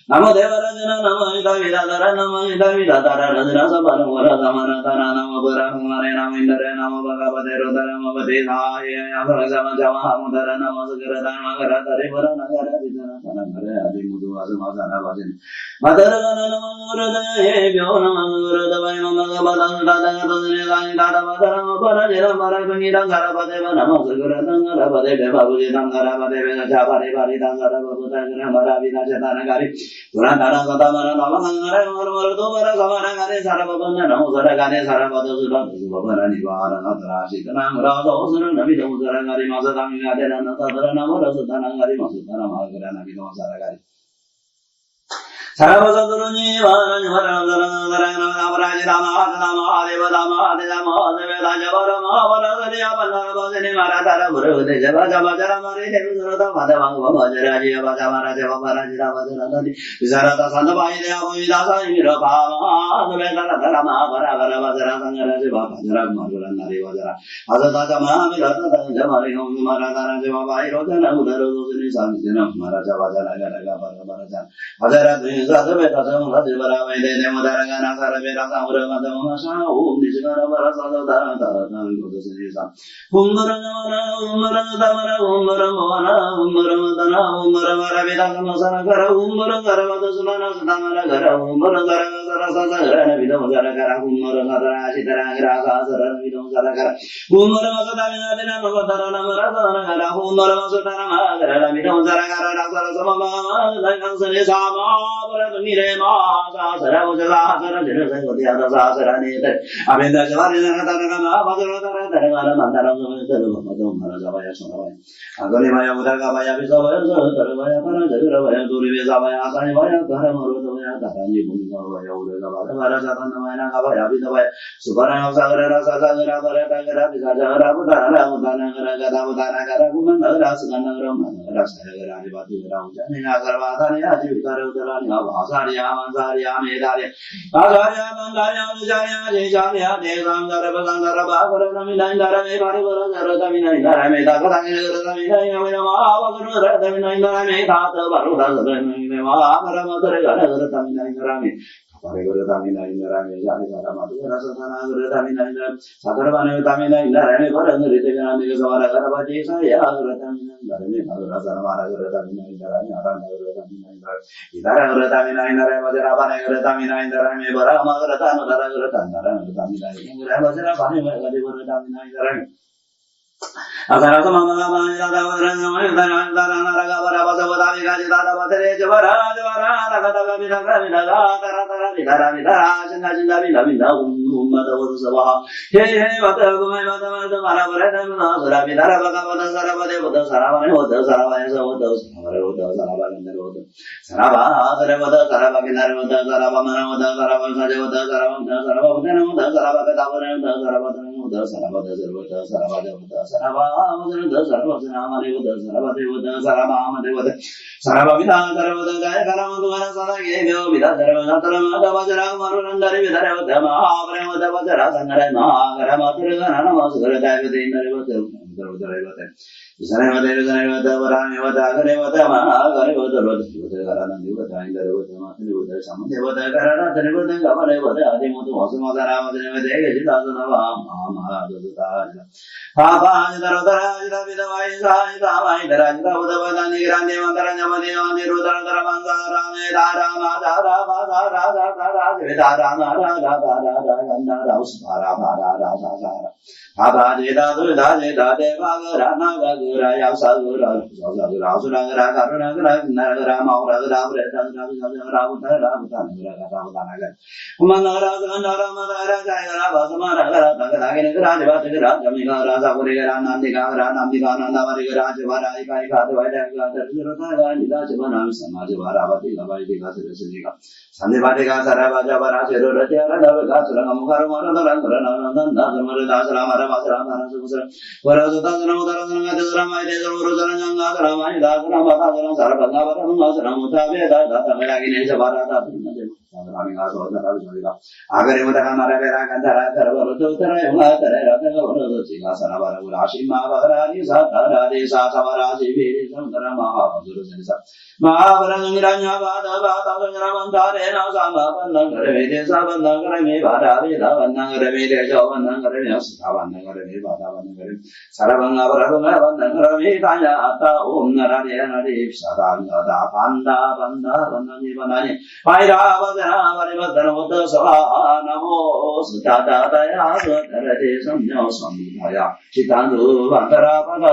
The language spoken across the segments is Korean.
Namo Devarajana Namo Ida Vidadara Namo Ida Vidadara Rajana Sabara Vara Samana Tara Namo Pura Kumare Namo Indare Namo Bhagavate Rudara Namo Vadidaya Yasara Sama Jama Hamudara Namo Sugara Dharma Gara Tari Vara Nagara Vidana Tanagara Adi Mudu Asama Sana Vajin Madara Namo Gurudaya Vyo Namo Gurudavaya Namo Bhagavata Dada Dada Dada Dada Madara Mapara Jira Mara Pangida Garapate Namo Sugara Dangara Pate Babuji Dangara Pate Japari Pari Dangara Babuta Mara Vida Chetana Gari Turantara Satamara Navangara Mara Tumara Samara Gare Sarabana Namo Saragane Sarabada Subhana Nivara Natara Shitana Raso Sura Navi Dhamara Gari Masatami Adena Natara Namara Sutana Gari Masutana Magara Navi Saragari Sarabasatuni Varani Varana Varana Rama Deva Dama Deva Deva Javara Mahavara Yapana Basini Maratara Guru Deva Javara Mari Devurata Madhavanga Vajraji Vajavara Deva Varajira Vajrati Visarata Sandavai Deva Vidasa Imira Bhava Vedana Dharma Varavara Vajra Sangara Deva Vajra Margula Nari Vajra Azata Mahamirata Jamari Maratara Deva Vairotana Udaro Dusini Sanjana Maraja Vajra Garaga Vajra Vajra Sadaveta Sadivara Vede Mudaragana Saravera Samura Madamasa, Nishara Varasada, Gudusisa, Umurana, Umuradamara, Umuramana, Umuramadana, Umuramaravida Masakara, Umurazaravata Sulana Samara, Umurazara, Vidamazara, Umurazara, Shitara, Vidamazara, Umuramasana, Mavatara, Marazana, Umuramasana, Vidamazara, Samama, like Sama. Mire ma sara ujala sara jere se godiya da sara ni te abinda jawari na ta na badro ta ta na mandara so te lo mado mara jawaya sonawaya agone maya udaga maya bisawaya sara maya para jara maya duri bisawaya asai maya gara maro maya tarani bumi maya udaga mara mara jara na maya ga maya bisawaya subhana sagara rasa sagara bara tagara bisajara budara budana gara gara budana gara kuman gara sugana gara mandara sagara ni bati gara ujane na garwa thani aji gara udara ni Asarya, Mansarya, Medarya, Asarya, Mandarya, Vijaya, Jaya, Devangara, Bangara, Bagara, Naminandara, Mevarivara, Raminandara, Medakara, Raminandara, Mavakara, Raminandara, Medata, Baruda, Raminandara, Raminandara, Pariguratamina in the Rami, Madura Satana, Guratamina, Sakaravana, Tamina, in the Rami, Ritagan, the Zavara, Garabatis, Yaguratamina, Razamara, Guratamina, in the Rami, Aratamina, Idara Guratamina, in the Rama, Guratamina, in the Rami, Barama, Gratana, Guratamina, in the Ramazana, Guratamina, in the Rami. Asara sama mama ida da waran sama ida na da na raga bara basa bata mi gaji da da batere jawara jawara raga da mi da mi da tara tara mi da mi da sinda sinda mi da umma da wasu sabah he he bata gumai bata bata mara bara da mi da sara mi da raga bata sara bade bata sara bane bata sara bane sa bata sara bane da bata sara ba sara bata sara ba kinar bata sara ba mana bata sara ba sa bata sara ba sara ba bata na bata sara ba da bata sara bata na sara bata sara bata sara ba Sarabha Sarabha Sarabha Jaya Karamudvara Sadagevyo Vida Sarabha Sarabha Marunandari Vidara Dhamma Prema Vajra Sangara Mahakarama Turgana Namasura Davidin Sarabha Sanavata Sanavata Varamivata Karevata Mahakarevata Rodhivata Karanandivata Indaravata Maharivata Samadevata Karanatharivata Kavarevata Adimutu Vasamadharavata Jitasanava Mahamadhata Pāpāñitarotara Vidavaisañitāvaitara Grande Mandaranyamadi Mandirudara Mandarame Dharama Dharama Dharama Dharama Dharama Dharama Abhajita Dudajita Devagara Nagagura Yasagura Sura Karunagara Nagara Mauragara Ravuta Ravuta Umanara Naramadara Jayara Basamara Tagara Javata Jamigara Sakurigara Nandikara Nambikana Navarigara Javara Ikaika Vaidaka Nidajavana Samajavaravati Lavaitika Sirasika Sandivadika Saravajavara Sirurajara Davaka Suramukaramara Nanda Dasramara Masara Susra Varasutana Mudarana Uruzana Ramai Dasramata Sarabana Masramutabe Datamagine Javarata Agari Mutakana Kandara Tara Matara Sanavara Urashima Varadi Sataradi Sasavarasi Viri Sandara Mahapurusa Mahavarangiranya Vada Ramantare Nasama Nangare Savanangare Vada Vanangare Javanangare Savanangare Vada Saravanga Varavanga Tanya Ata Om Narayana Sadanga Panda Banda Vandani Vandani Paira Varivatana Sava Namo Sutata Daya Sutarate Samyo Samhaya Chitandu Vandara Pada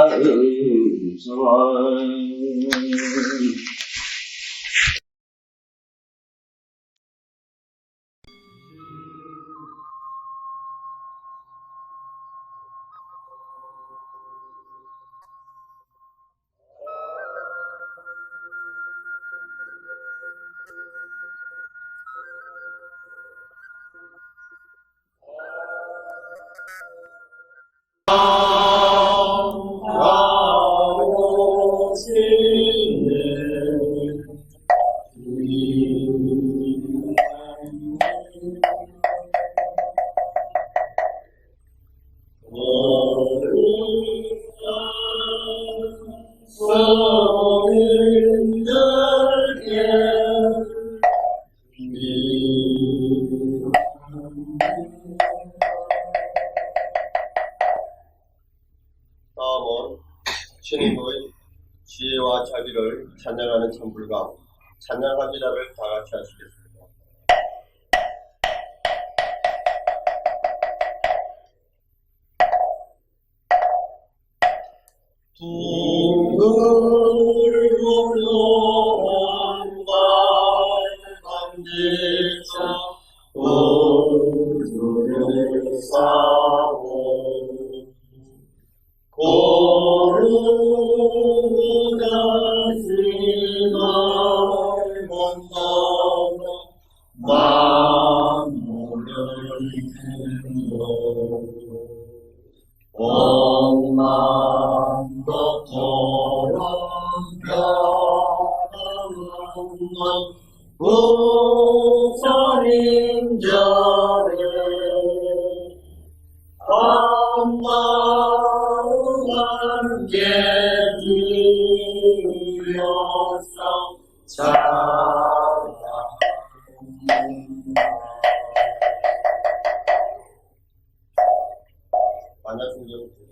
다음은 주님의 지혜와 자비를 찬양하는 찬불과 찬양합니다를 다 같이 하시겠습니다. 둥글고요한 밤길자 우주를 싸고 고루가 심을 건너며 만물을 들고 억만도 돌아가는 부처님절에 엄마와 함께 들려서 반갑습니다.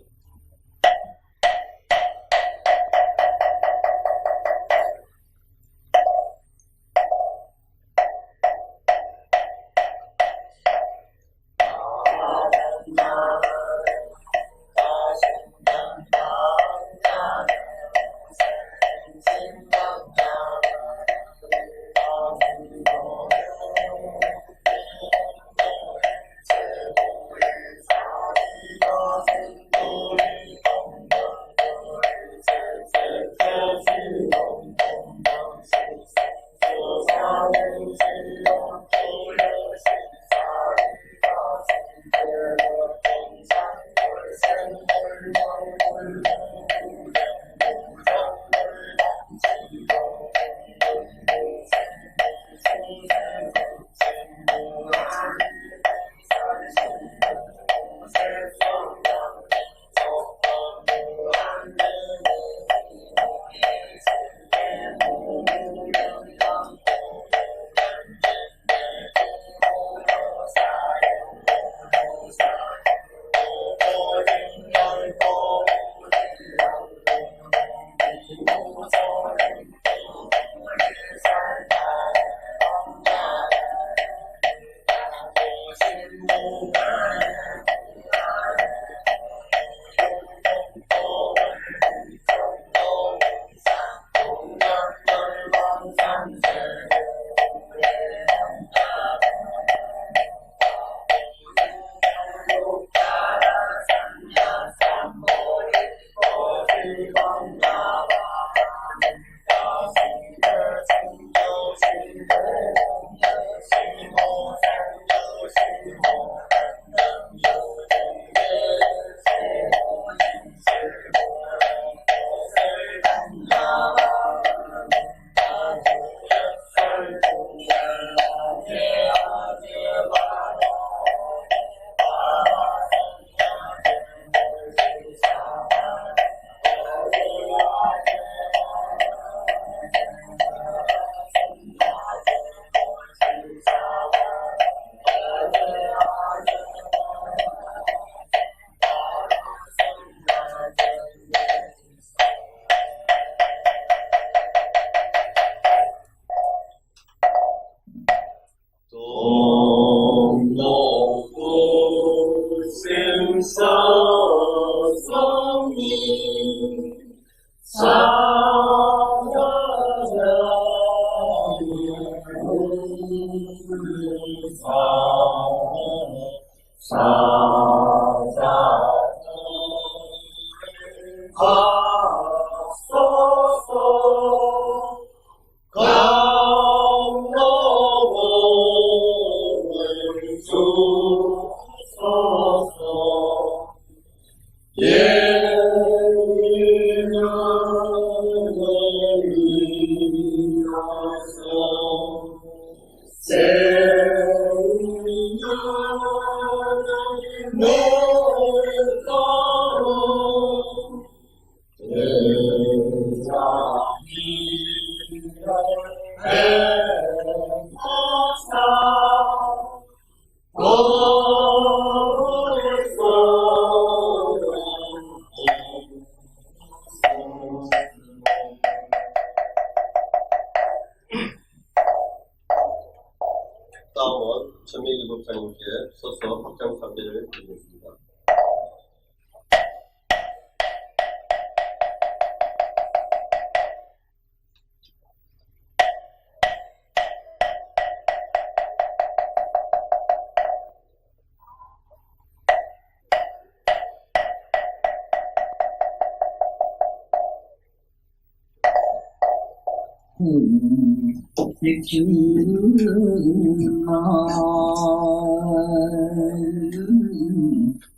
다음은 천명일법사님께 서서 합장사배를 드리겠습니다.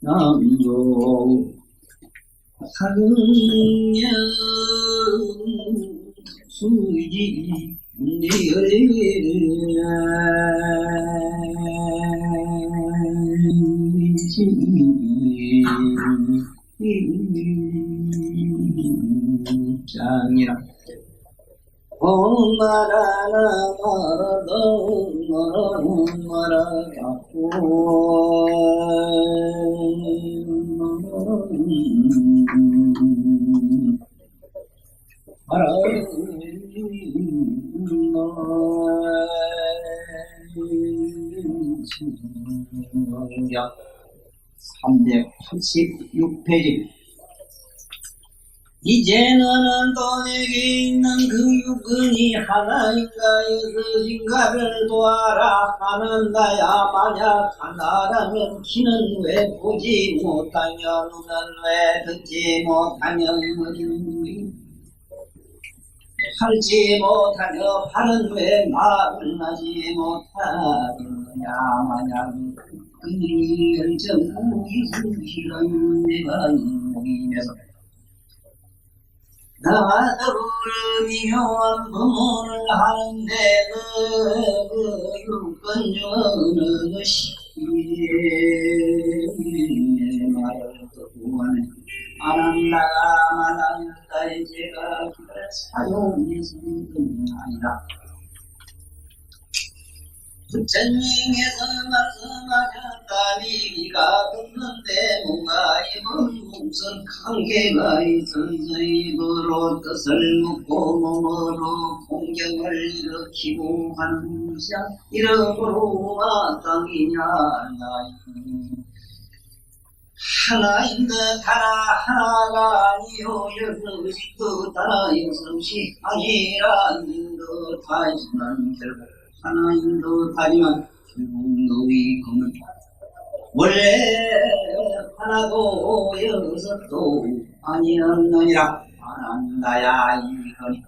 남도 한년 수지 장이라 엄마라나 말아갖고 말아 386페이지 이제 너는 또 내게 있는 그 육근이 하나인가 여섯인가를 도와라 하는다야 만약 하나라면 키는 왜 보지 못하며 눈은 왜 듣지 못하며 팔지 못하며 팔은 왜 말을 하지 못하느냐 만약 그 열정이 숨쉬는 내가 인목이면서 나더러 미묘한 부모를 하는데 그 육건주는 것이 말을 듣고 안한다가 말한다에 제가 그를 사용했은 건 아니라 부처님께서 말씀하셨다니 네가 듣는데 뭔가 입은 우선 관계가 있어서이 거로 뜻을 묻고 몸으로 공경을 일으키고 하는 것이야. 이러므로 마땅이냐 하나인 듯 하나가 아니요 여럿이 또 따라 여섯이 아니라는 듯 하지만 결국 하나인 듯 하지만 결국 너희 검은 원래 하나도 여섯도 아니었느니라. 안한다야 이거니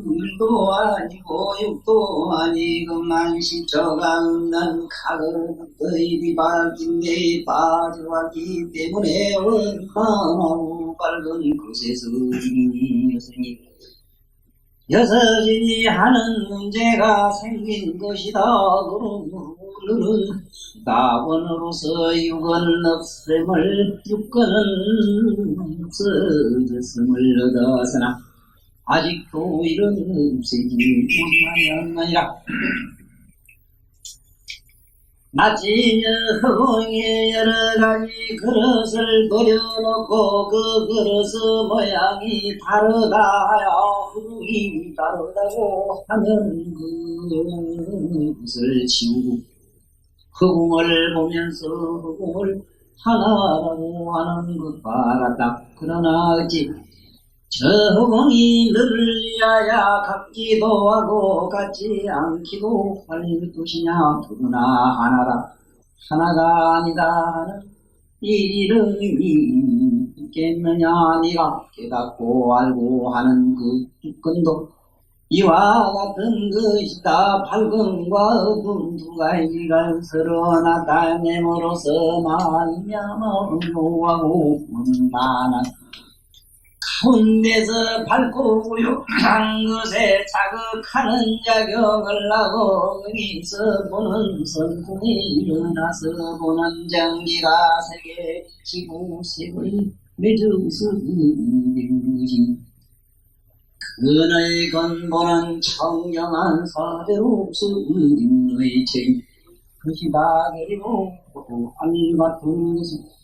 일도 아니고 육도 아니고 만신처가 없는 가급의 비바인데 빠져왔기 때문에 얼마나 밝은 곳에서 여섯이 여섯이니 하는 문제가 생긴 것이다. 그러므로는 수다원으로서 육은 없음을 육건은 없어졌음을 얻었으나 아직도 이런 없애지 못하였느니라. 마치 허공에 여러가지 그릇을 버려놓고 그 그릇의 모양이 다르다 하여 흙이 다르다고 하면 그것을 치우고 허공을 보면서 허공을 하나라고 하는 것과 같다. 그러나 어찌 저 허공이 너를 위하여 같기도 하고 같지 않기도 할 것이냐. 누구나 하나라. 하나가 아니다 하는 이름이 있겠느냐. 네가 깨닫고 알고 하는 그 주권도 이와 같은 것이다. 밝음과 어둠 두 가지가 서로 나타냄으로써 말미암아 노하고 만난 가운데서 밝고 고요한 것에 자극하는 작용을 하고 여기서 보는 성품이 일어나서 보는 전기가 세계 지구색을 맺어서 있는 것이 그의 근본은 청정한 사대로서 인의 죄 것이다. 그리고 알같은 것은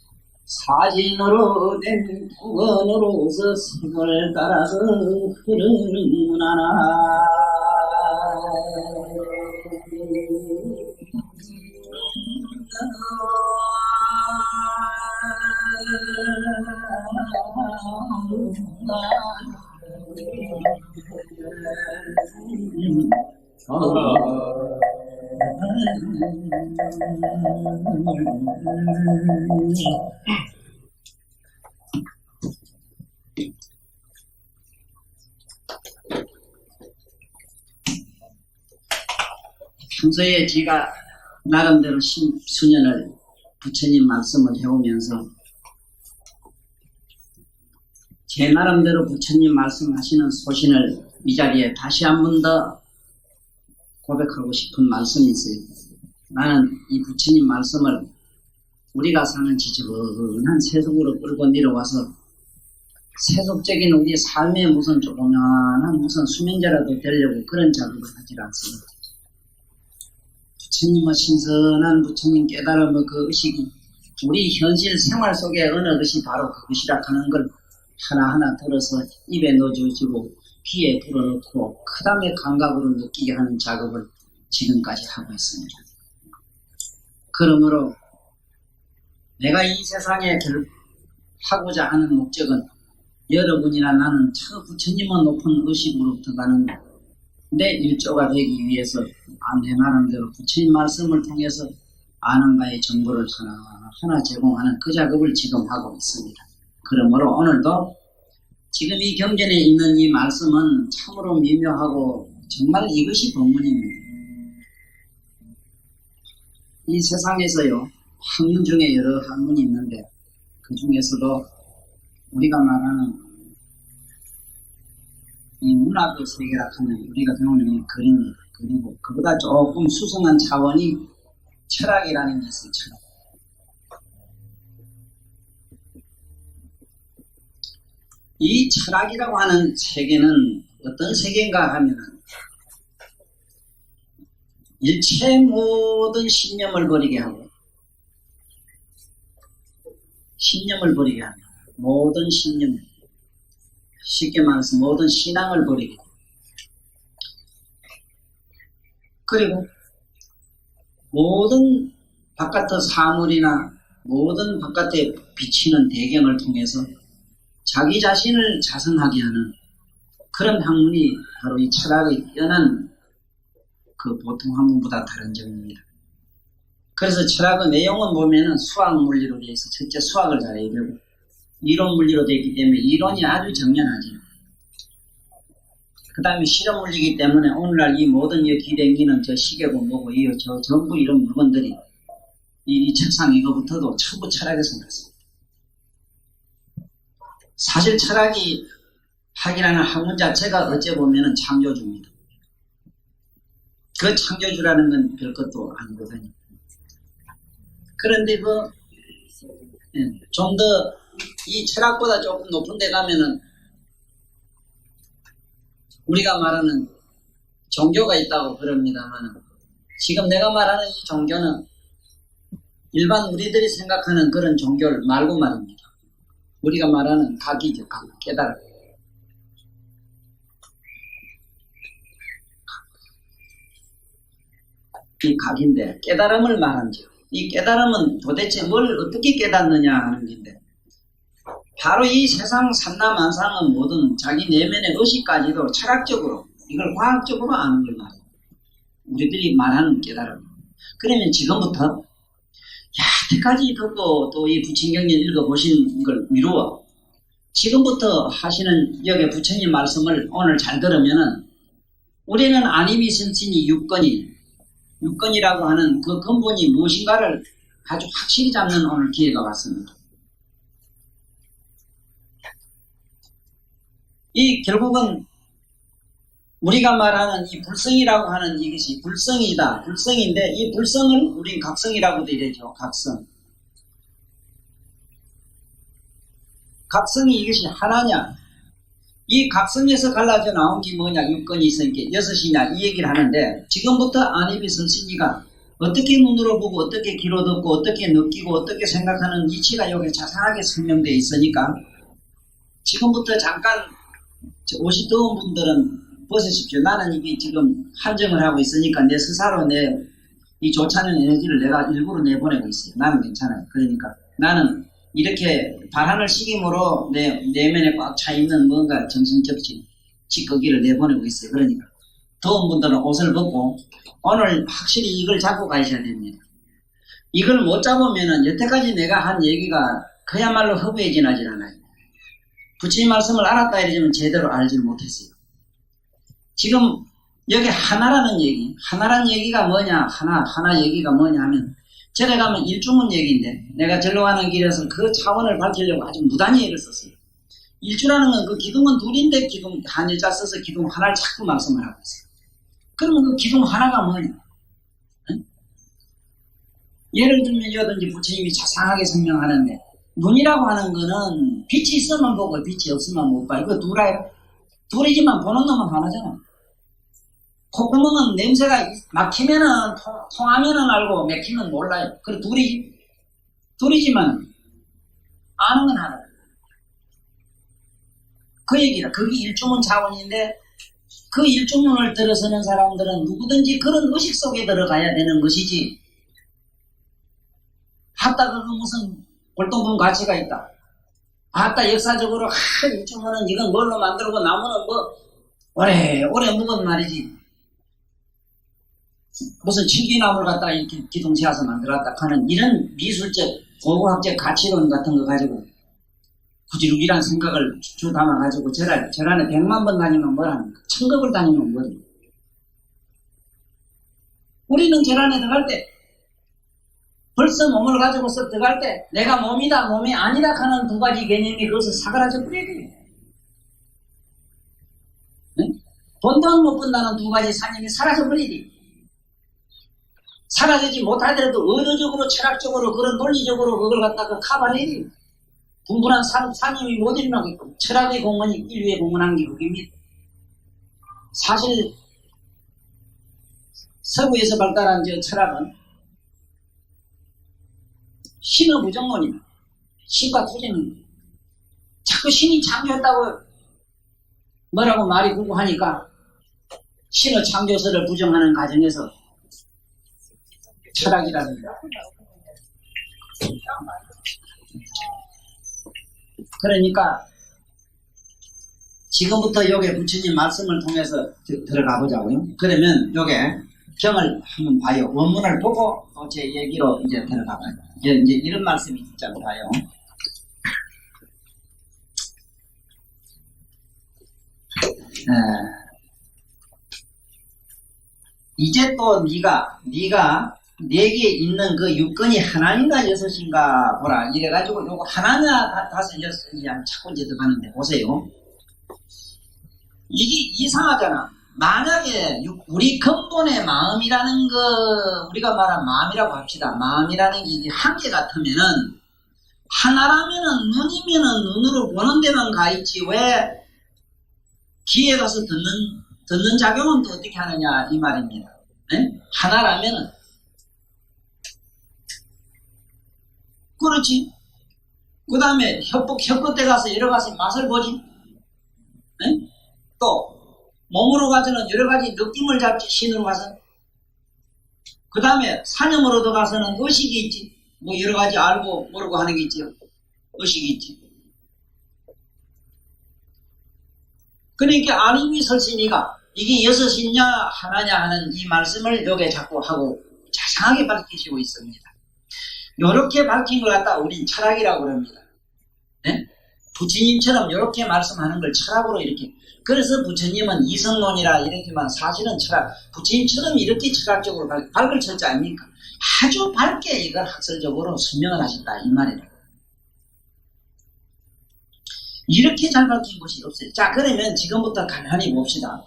사진으로 된 두건으로서 색을 따라서 흐르는구나. 평소에 제가 나름대로 수년을 부처님 말씀을 해오면서 제 나름대로 부처님 말씀하시는 소신을 이 자리에 다시 한 번 더 고백하고 싶은 말씀이 있어요. 나는 이 부처님 말씀을 우리가 사는 지저분한 세속으로 끌고 내려와서 세속적인 우리 삶에 무슨 조그마한 무슨 수명제라도 되려고 그런 작업을 하지 않습니다. 부처님의 신선한 부처님 깨달음의 그 의식이 우리 현실 생활 속에 어느 것이 바로 그것이라 하는 걸 하나하나 들어서 입에 넣어주고 귀에 불어넣고 그 다음에 감각으로 느끼게 하는 작업을 지금까지 하고 있습니다. 그러므로 내가 이 세상에 하고자 하는 목적은 여러분이나 나는 저 부처님의 높은 의식으로부터 가는 내 일조가 되기 위해서 내 나름대로 부처님 말씀을 통해서 아는 바의 정보를 하나하나 제공하는 그 작업을 지금 하고 있습니다. 그러므로 오늘도 지금 이 경전에 있는 이 말씀은 참으로 미묘하고 정말 이것이 법문입니다. 이 세상에서요 학문 중에 여러 학문이 있는데 그 중에서도 우리가 말하는 이 문학의 세계라 하면 우리가 배우는 이 그림입니다. 그리고 그보다 조금 수승한 차원이 철학이라는 게 있어요. 철학. 이 철학이라고 하는 세계는 어떤 세계인가 하면은 일체 모든 신념을 버리게 하고 신념을 버리게 합니다. 모든 신념, 쉽게 말해서 모든 신앙을 버리게 됩니다. 그리고 모든 바깥의 사물이나 모든 바깥에 비치는 배경을 통해서 자기 자신을 자성하게 하는 그런 학문이 바로 이 철학의 뛰어난 그 보통 학문보다 다른 점입니다. 그래서 철학의 내용은 보면은 수학 물리로 되어 있어. 첫째 수학을 잘해야 되고 이론 물리로 되어 있기 때문에 이론이 아주 정연하죠. 그 다음에 실험 물리이기 때문에 오늘날 이 모든 이 기댕기는 저 시계고 뭐고 저 전부 이런 물건들이 이 책상 이거부터도 전부 철학에서 났습니다. 사실 철학이 학이라는 학문 자체가 어째 보면은 창조주입니다. 그 창조주라는 건 별것도 아니거든요. 그런데 좀 더 이 철학보다 조금 높은 데 가면은 우리가 말하는 종교가 있다고 그럽니다만 지금 내가 말하는 이 종교는 일반 우리들이 생각하는 그런 종교를 말고 말입니다. 우리가 말하는 각이죠. 각, 깨달음. 이 각인데 깨달음을 말한죠. 이 깨달음은 도대체 뭘 어떻게 깨닫느냐 하는 건데 바로 이 세상 산나만상은 모든 자기 내면의 의식까지도 철학적으로 이걸 과학적으로 아는 걸 말이에요. 우리들이 말하는 깨달음. 그러면 지금부터 여태까지 듣고 또 이 부친경전 읽어보신 걸 미루어 지금부터 하시는 여기 부처님 말씀을 오늘 잘 들으면은 우리는 안이비선신이 육건이라고 하는 그 근본이 무엇인가를 아주 확실히 잡는 오늘 기회가 왔습니다. 이 결국은 우리가 말하는 이 불성이라고 하는 이것이 불성이다. 불성인데 이 불성을 우린 각성이라고도 이래죠. 각성. 각성이 이것이 하나냐. 이 각성에서 갈라져 나온 게 뭐냐. 육건이 있으니까 여섯이냐 이 얘기를 하는데 지금부터 안이비선신이가 어떻게 눈으로 보고 어떻게 귀로 듣고 어떻게 느끼고 어떻게 생각하는 이치가 여기 자세하게 설명되어 있으니까 지금부터 잠깐 옷이 더운 분들은 벗으십시오. 나는 이게 지금 한정을 하고 있으니까 내 스스로 이 좋지않은 에너지를 내가 일부러 내보내고 있어요. 나는 괜찮아요. 그러니까 나는 이렇게 발하늘 식임으로 내 내면에 꽉 차있는 뭔가 정신적 찌꺼기를 내보내고 있어요. 그러니까 더운 분들은 옷을 벗고 오늘 확실히 이걸 잡고 가셔야 됩니다. 이걸 못 잡으면은 여태까지 내가 한 얘기가 그야말로 허브에 지나질 않아요. 부처님 말씀을 알았다 이러지만 제대로 알지를 못했어요. 지금 여기 하나라는 얘기, 하나라는 얘기가 뭐냐, 하나 얘기가 뭐냐 하면 절에 가면 일주문 얘기인데 내가 절로 가는 길에서 그 차원을 밝히려고 아주 무단히 애를 썼어요. 일주라는 건 그 기둥은 둘인데 기둥 한 여자 써서 기둥 하나를 자꾸 말씀을 하고 있어요. 그러면 그 기둥 하나가 뭐냐? 응? 예를 들면 여든지 부처님이 자상하게 설명하는데 눈이라고 하는 거는 빛이 있으면 보고 빛이 없으면 못 봐요. 그 둘이지만 보는 놈은 하나잖아. 콧구멍은 냄새가 막히면은 통하면은 알고 막히면 몰라요. 그 둘이지만 아는 건 하나. 그 얘기라. 그게 일주문 차원인데 그 일주문을 들어서는 사람들은 누구든지 그런 의식 속에 들어가야 되는 것이지. 하다 그거 무슨 골동품 가치가 있다. 아따 역사적으로 일주문은 이건 뭘로 만들고 나무는 뭐 오래 묵은 말이지. 무슨 칠기나무를 갖다가 이렇게 기둥 세워서 만들었다 하는 이런 미술적 고고학적 가치론 같은 거 가지고 부지룩이란 생각을 주 담아가지고 절 안에 100만 번 다니면 뭐랍니까? 1000급을 다니면 뭐래? 우리는 절 안에 들어갈 때 벌써 몸을 가지고서 들어갈 때 내가 몸이다 몸이 아니다 하는 두 가지 개념이 거기서 사그라져 버려야 돼요. 네? 돈도 못 번다는 두 가지 산임이 사라져 버려야 돼요. 사라지지 못하더라도 의도적으로 철학적으로 그런 논리적으로 그걸 갖다가 커버해야 돼요. 분분한 산임이 못 일어나게끔 철학의 공헌이 인류의 공헌한 게 그겁니다. 사실 서구에서 발달한 저 철학은 신의 부정론이다. 신과 토지는 자꾸 신이 창조했다고 뭐라고 말이 굴고 하니까 신의 창조설을 부정하는 과정에서 철학이라는 거. 그러니까 지금부터 요게 부처님 말씀을 통해서 들어가 보자고요. 그러면 요게 경을 한번 봐요. 원문을 보고 또 제 얘기로 이제 들어가 봐요. 이제 이런 말씀이 있잖아요. 봐요. 이제 또 네가 내게 있는 그 육건이 하나인가 여섯인가 보라. 이래가지고 요거 하나냐 다섯 여섯이냐 자꾸 이제 들어가는데 보세요. 이게 이상하잖아. 만약에 우리 근본의 마음이라는 거 우리가 말한 마음이라고 합시다. 마음이라는 게 이게 한계 같으면은 하나라면은 눈이면은 눈으로 보는 데만 가 있지 왜 귀에 가서 듣는 작용은 또 어떻게 하느냐 이 말입니다. 네? 하나라면은 그렇지. 그 다음에 혀끝에 가서 여러 가지 맛을 보지. 네? 또 몸으로 가서는 여러 가지 느낌을 잡지. 신으로 가서. 그 다음에 사념으로 들어가서는 의식이 있지. 뭐 여러 가지 알고 모르고 하는 게 있지. 의식이 있지. 그러니까 아님이 설신이가 이게 여섯이냐 하나냐 하는 이 말씀을 여기에 자꾸 하고 자상하게 밝히시고 있습니다. 요렇게 밝힌 걸 갖다 우린 철학이라고 그럽니다. 네? 부처님처럼 요렇게 말씀하는 걸 철학으로 이렇게. 그래서 부처님은 이성론이라 이렇게만 사실은 철학, 부처님처럼 이렇게 철학적으로 밝을 철자 아닙니까? 아주 밝게 이걸 학설적으로 설명을 하신다 이 말이에요. 이렇게 잘 밝힌 것이 없어요. 자, 그러면 지금부터 가만히 봅시다.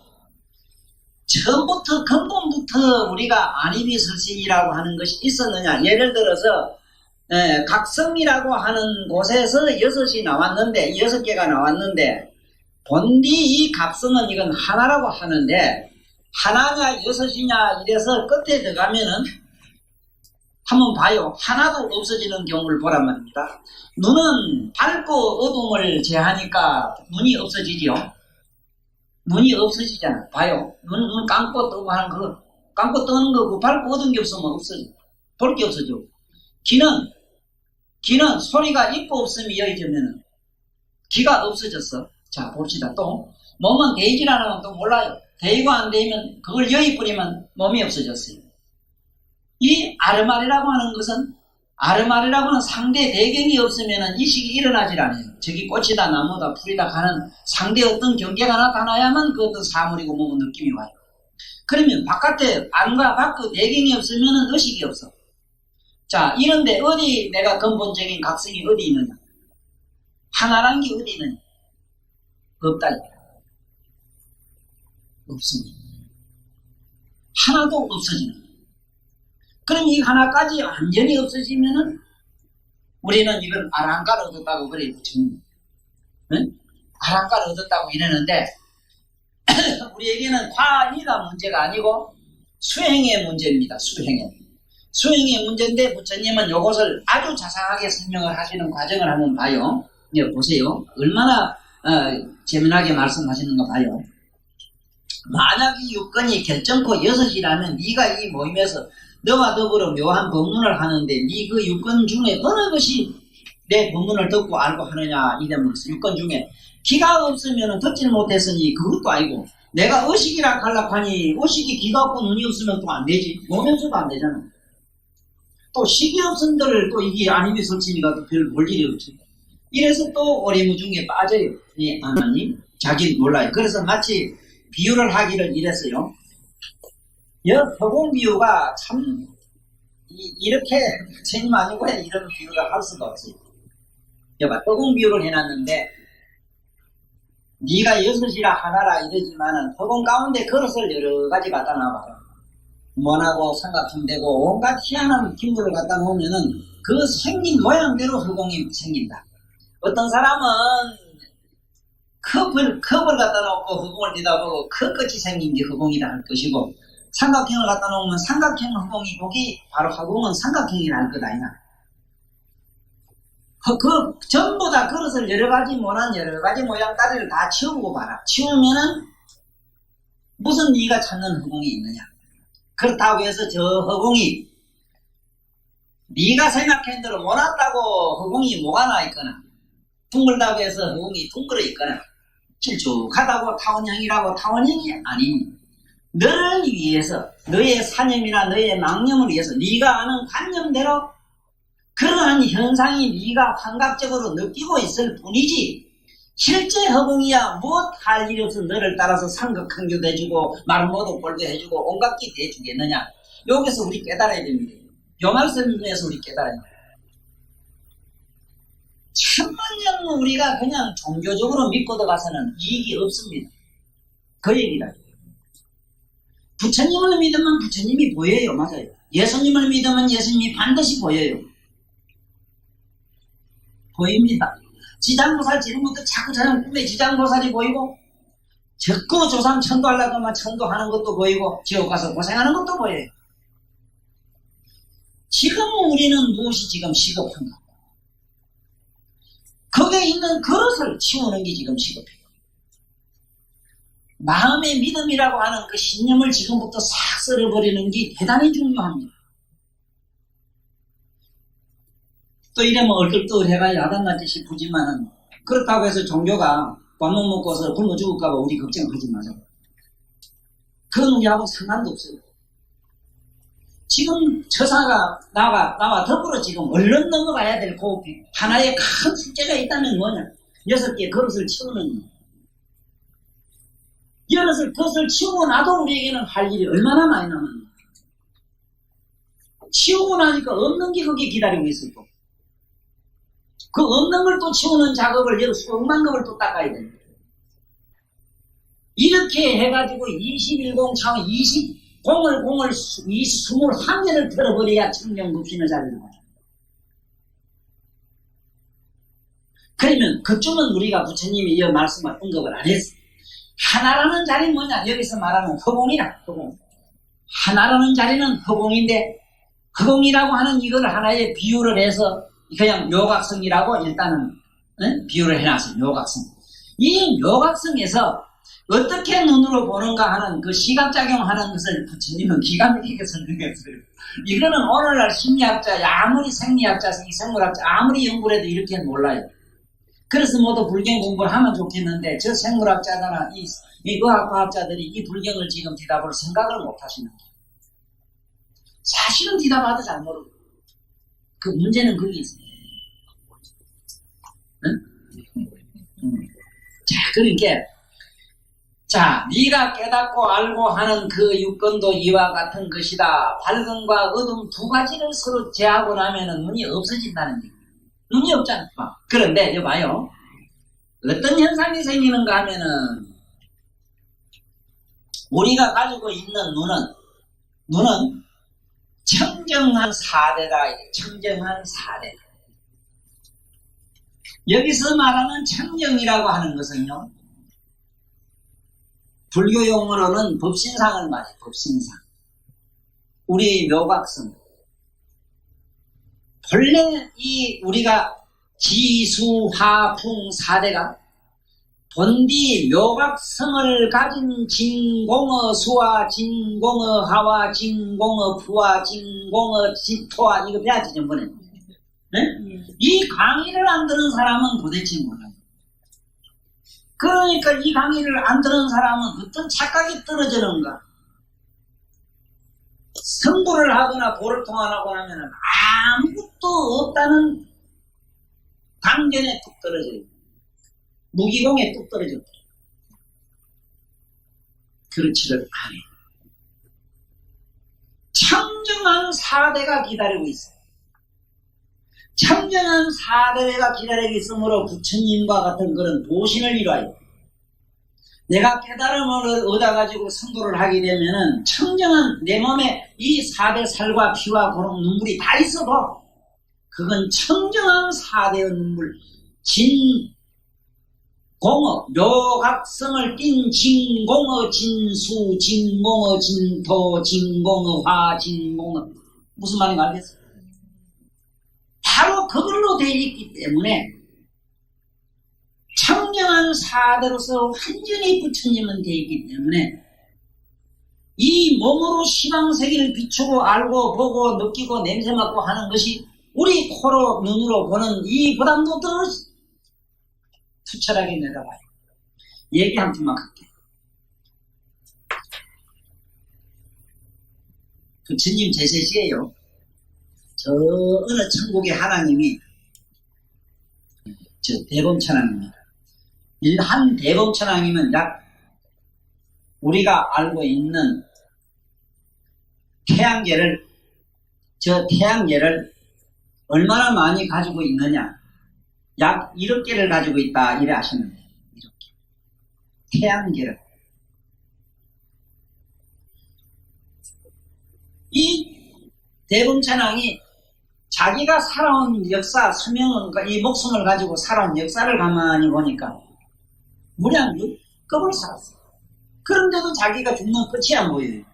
처음부터 근본부터 우리가 안이비 설신이라고 하는 것이 있었느냐. 예를 들어서 각성이라고 하는 곳에서 여섯이 나왔는데 6개가 나왔는데 본디 이 각성은 이건 하나라고 하는데 하나냐 여섯이냐 이래서 끝에 들어가면은 한번 봐요. 하나도 없어지는 경우를 보란 말입니다. 눈은 밝고 어둠을 제하니까 눈이 없어지지요. 눈이 없어지잖아. 봐요. 눈 감고 뜨고 하는 거, 감고 뜨는 거, 그 밝고 어두운 게 없으면 없어져. 볼 게 없어져. 귀는 소리가 있고 없음이 여의되면은 귀가 없어졌어. 자, 봅시다. 또 몸은 데이질 안 하면 또 몰라요. 데이고 안 데이면 그걸 여의뿌리면 몸이 없어졌어요. 이 아르마리라고 하는 것은 아르마리라고 하는 상대 대경이 없으면 이식이 일어나질 않아요. 저기 꽃이다 나무다 풀이다 가는 상대 어떤 경계가 나타나야만 그 어떤 사물이고 뭐고 느낌이 와요. 그러면 바깥에 안과 밖의 대경이 없으면 의식이 없어. 자, 이런데 어디 내가 근본적인 각성이 어디 있느냐? 하나란 게 어디 있느냐? 없다. 없습니다. 하나도 없어지는. 그럼 이 하나까지 완전히 없어지면은 우리는 이걸 아랑가를 얻었다고 그래요. 응? 아랑가를 얻었다고 이러는데 우리에게는 과의가 문제가 아니고 수행의 문제입니다. 수행의 문제인데 부처님은 이것을 아주 자상하게 설명을 하시는 과정을 한번 봐요. 네, 보세요. 얼마나 재미나게 말씀하시는가 봐요. 만약 이 육건이 결정코 여섯이라면 네가 이 모임에서 너와 더불어 묘한 법문을 하는데 네 그 육건 중에 어느 것이 내 법문을 듣고 알고 하느냐 이런 육건 중에 기가 없으면 듣질 못했으니 그것도 아니고 내가 의식이라 갈락하니 의식이 기가 없고 눈이 없으면 또 안 되지. 보면서도 안 되잖아. 또 식이 없은들 또 이게 아니면 설치니까 또 별 볼 일이 없지. 이래서 또 오리무중에 빠져요. 예, 하나님 자기는 몰라요. 그래서 마치 비유를 하기를 이랬어요. 허공 비유가 참 이렇게 책임 아니고 이런 비유를 할 수가 없어요. 여봐, 허공 비유를 해놨는데 네가 여섯이라 하나라 이러지만은 허공 가운데 그릇을 여러 가지 갖다 놔봐요. 원하고 삼각형되고 온갖 희한한 기물을 갖다 놓으면은 그 생긴 모양대로 허공이 생긴다. 어떤 사람은 컵을 갖다 놓고 허공을 내다보고 컵같이 생긴 게 허공이라 할 것이고 삼각형을 갖다 놓으면 삼각형 허공이 거기 바로 허공은 삼각형이라 할 것 아니야. 전부 다 그릇을 여러 가지 모난 여러 가지 모양다리를 다 치우고 봐라. 치우면은 무슨 네가 찾는 허공이 있느냐. 그렇다고 해서 저 허공이 네가 생각한 대로 못났다고 허공이 뭐가 나 있거나 둥글다고 해서 허공이 둥글어 있거나 길쭉하다고 타원형이라고 타원형이 아닌 너를 위해서 너의 사념이나 너의 망념을 위해서 네가 아는 관념대로 그러한 현상이 네가 감각적으로 느끼고 있을 뿐이지 실제 허공이야 무엇 할 일이 없어 너를 따라서 상극한교도 해주고 말모도 꼴도 해주고 온갖 기도 해주겠느냐. 여기서 우리 깨달아야 됩니다. 요 말씀에서 우리 깨달아야 됩니다. 천만년 우리가 그냥 종교적으로 믿고 들어가서는 이익이 없습니다. 그 얘기다. 부처님을 믿으면 부처님이 보여요. 맞아요. 예수님을 믿으면 예수님이 반드시 보여요. 보입니다. 지장보살 지는 것도 자꾸 저는 꿈에 지장보살이 보이고 적고 조상 천도하려고 하면 천도하는 것도 보이고 지옥 가서 고생하는 것도 보여요. 지금 우리는 무엇이 지금 시급한가? 거기에 있는 그릇을 치우는 게 지금 시급해요. 마음의 믿음이라고 하는 그 신념을 지금부터 싹 썰어버리는 게 대단히 중요합니다. 또 이러면 얼떨떨해가 야단나지 싶으지만은 그렇다고 해서 종교가 밥못 먹고서 굶어 죽을까봐 우리 걱정하지 마자. 그건 우리하고 상관도 없어요. 지금 처사가 나와 더불어 지금 얼른 넘어가야 될 그 하나의 큰 숙제가 있다면 뭐냐? 6개 그릇을 치우는 것. 그것을 치우고 나도 우리에게는 할 일이 얼마나 많이 남았나. 치우고 나니까 없는 게 거기 기다리고 있을 거고. 그 없는 걸 또 치우는 작업을 여러 수억만 겁을 또 닦아야 됩니다. 이렇게 해가지고 21공 참 20공을 21개를 틀어버려야 청정급신을 자리를 가죠. 그러면 그쯤은 우리가 부처님이 이 말씀을 언급을 안 했어. 하나라는 자리는 뭐냐? 여기서 말하는 허공이라. 허공. 하나라는 자리는 허공인데 허공이라고 하는 이걸 하나의 비유를 해서 그냥 묘각성이라고 일단은 비유를 해놨어요. 묘각성. 이 묘각성에서 어떻게 눈으로 보는가 하는 그 시각작용하는 것을 부처님은 기가 막히게 설명했어요. 이거는 오늘날 심리학자, 아무리 생리학자, 생물학자 아무리 연구를 해도 이렇게 몰라요. 그래서 모두 불경 공부를 하면 좋겠는데 저 생물학자나 이 의학과학자들이 이 불경을 지금 대답을 생각을 못 하시는 거예요. 사실은 대답하도 잘 모르고 그 문제는 거기 있어요. 응? 자, 그러니까 네가 깨닫고 알고 하는 그 육건도 이와 같은 것이다. 밝음과 어둠 두 가지를 서로 제하고 나면은 눈이 없어진다는 얘기예요. 눈이 없잖아. 그런데 여봐요. 어떤 현상이 생기는가 하면은 우리가 가지고 있는 눈은 청정한 사대다. 청정한 사대. 여기서 말하는 청정이라고 하는 것은요. 불교 용어로는 법신상을 말해요. 법신상. 우리의 묘각성. 본래 이 우리가 지수화풍 사대가 본디 묘각성을 가진 진공어 수와 진공어 하와 진공어 부와 진공어 지토와 이거 배워야지 전번에. 네? 이 강의를 안 듣는 사람은 도대체 몰라요. 그러니까 이 강의를 안 듣는 사람은 어떤 착각이 떨어지는가. 성불을 하거나 보를 통하고 나면 아무것도 없다는 강견에 뚝 떨어져요. 무기공에 뚝 떨어져요. 그렇지를 않아요. 청정한 사대가 기다리고 있어요. 청정한 사대가 기다리고 있으므로 부처님과 같은 그런 보신을 이루어요. 내가 깨달음을 얻어가지고 성도를 하게 되면은 청정한 내 몸에 이 사대 살과 피와 고름 눈물이 다 있어도 그건 청정한 사대의 눈물, 진공어, 묘각성을 띤 진공어, 진수, 진공어, 진토, 진공어, 화, 진공어. 무슨 말인가 알겠어요? 바로 그걸로 되어 있기 때문에 청정한 사대로서 완전히 부처님은 되어 있기 때문에 이 몸으로 시방세계를 비추고 알고 보고 느끼고 냄새 맡고 하는 것이 우리 코로 눈으로 보는 이보다도 더 투철하게 내다봐요. 얘기 한 푼만 할게. 부처님 제세시에요. 저 어느 천국의 하나님이 저 대범천왕입니다. 한 대범천왕이면 약 우리가 알고 있는 태양계를 얼마나 많이 가지고 있느냐, 약 1억 개를 가지고 있다 이래 하시면 돼요. 이렇게 태양계를. 이 대범천왕이 자기가 살아온 역사, 수명은, 이 목숨을 가지고 살아온 역사를 가만히 보니까 무량 6급을 살았어요. 그런데도 자기가 죽는 끝이 안 보여요.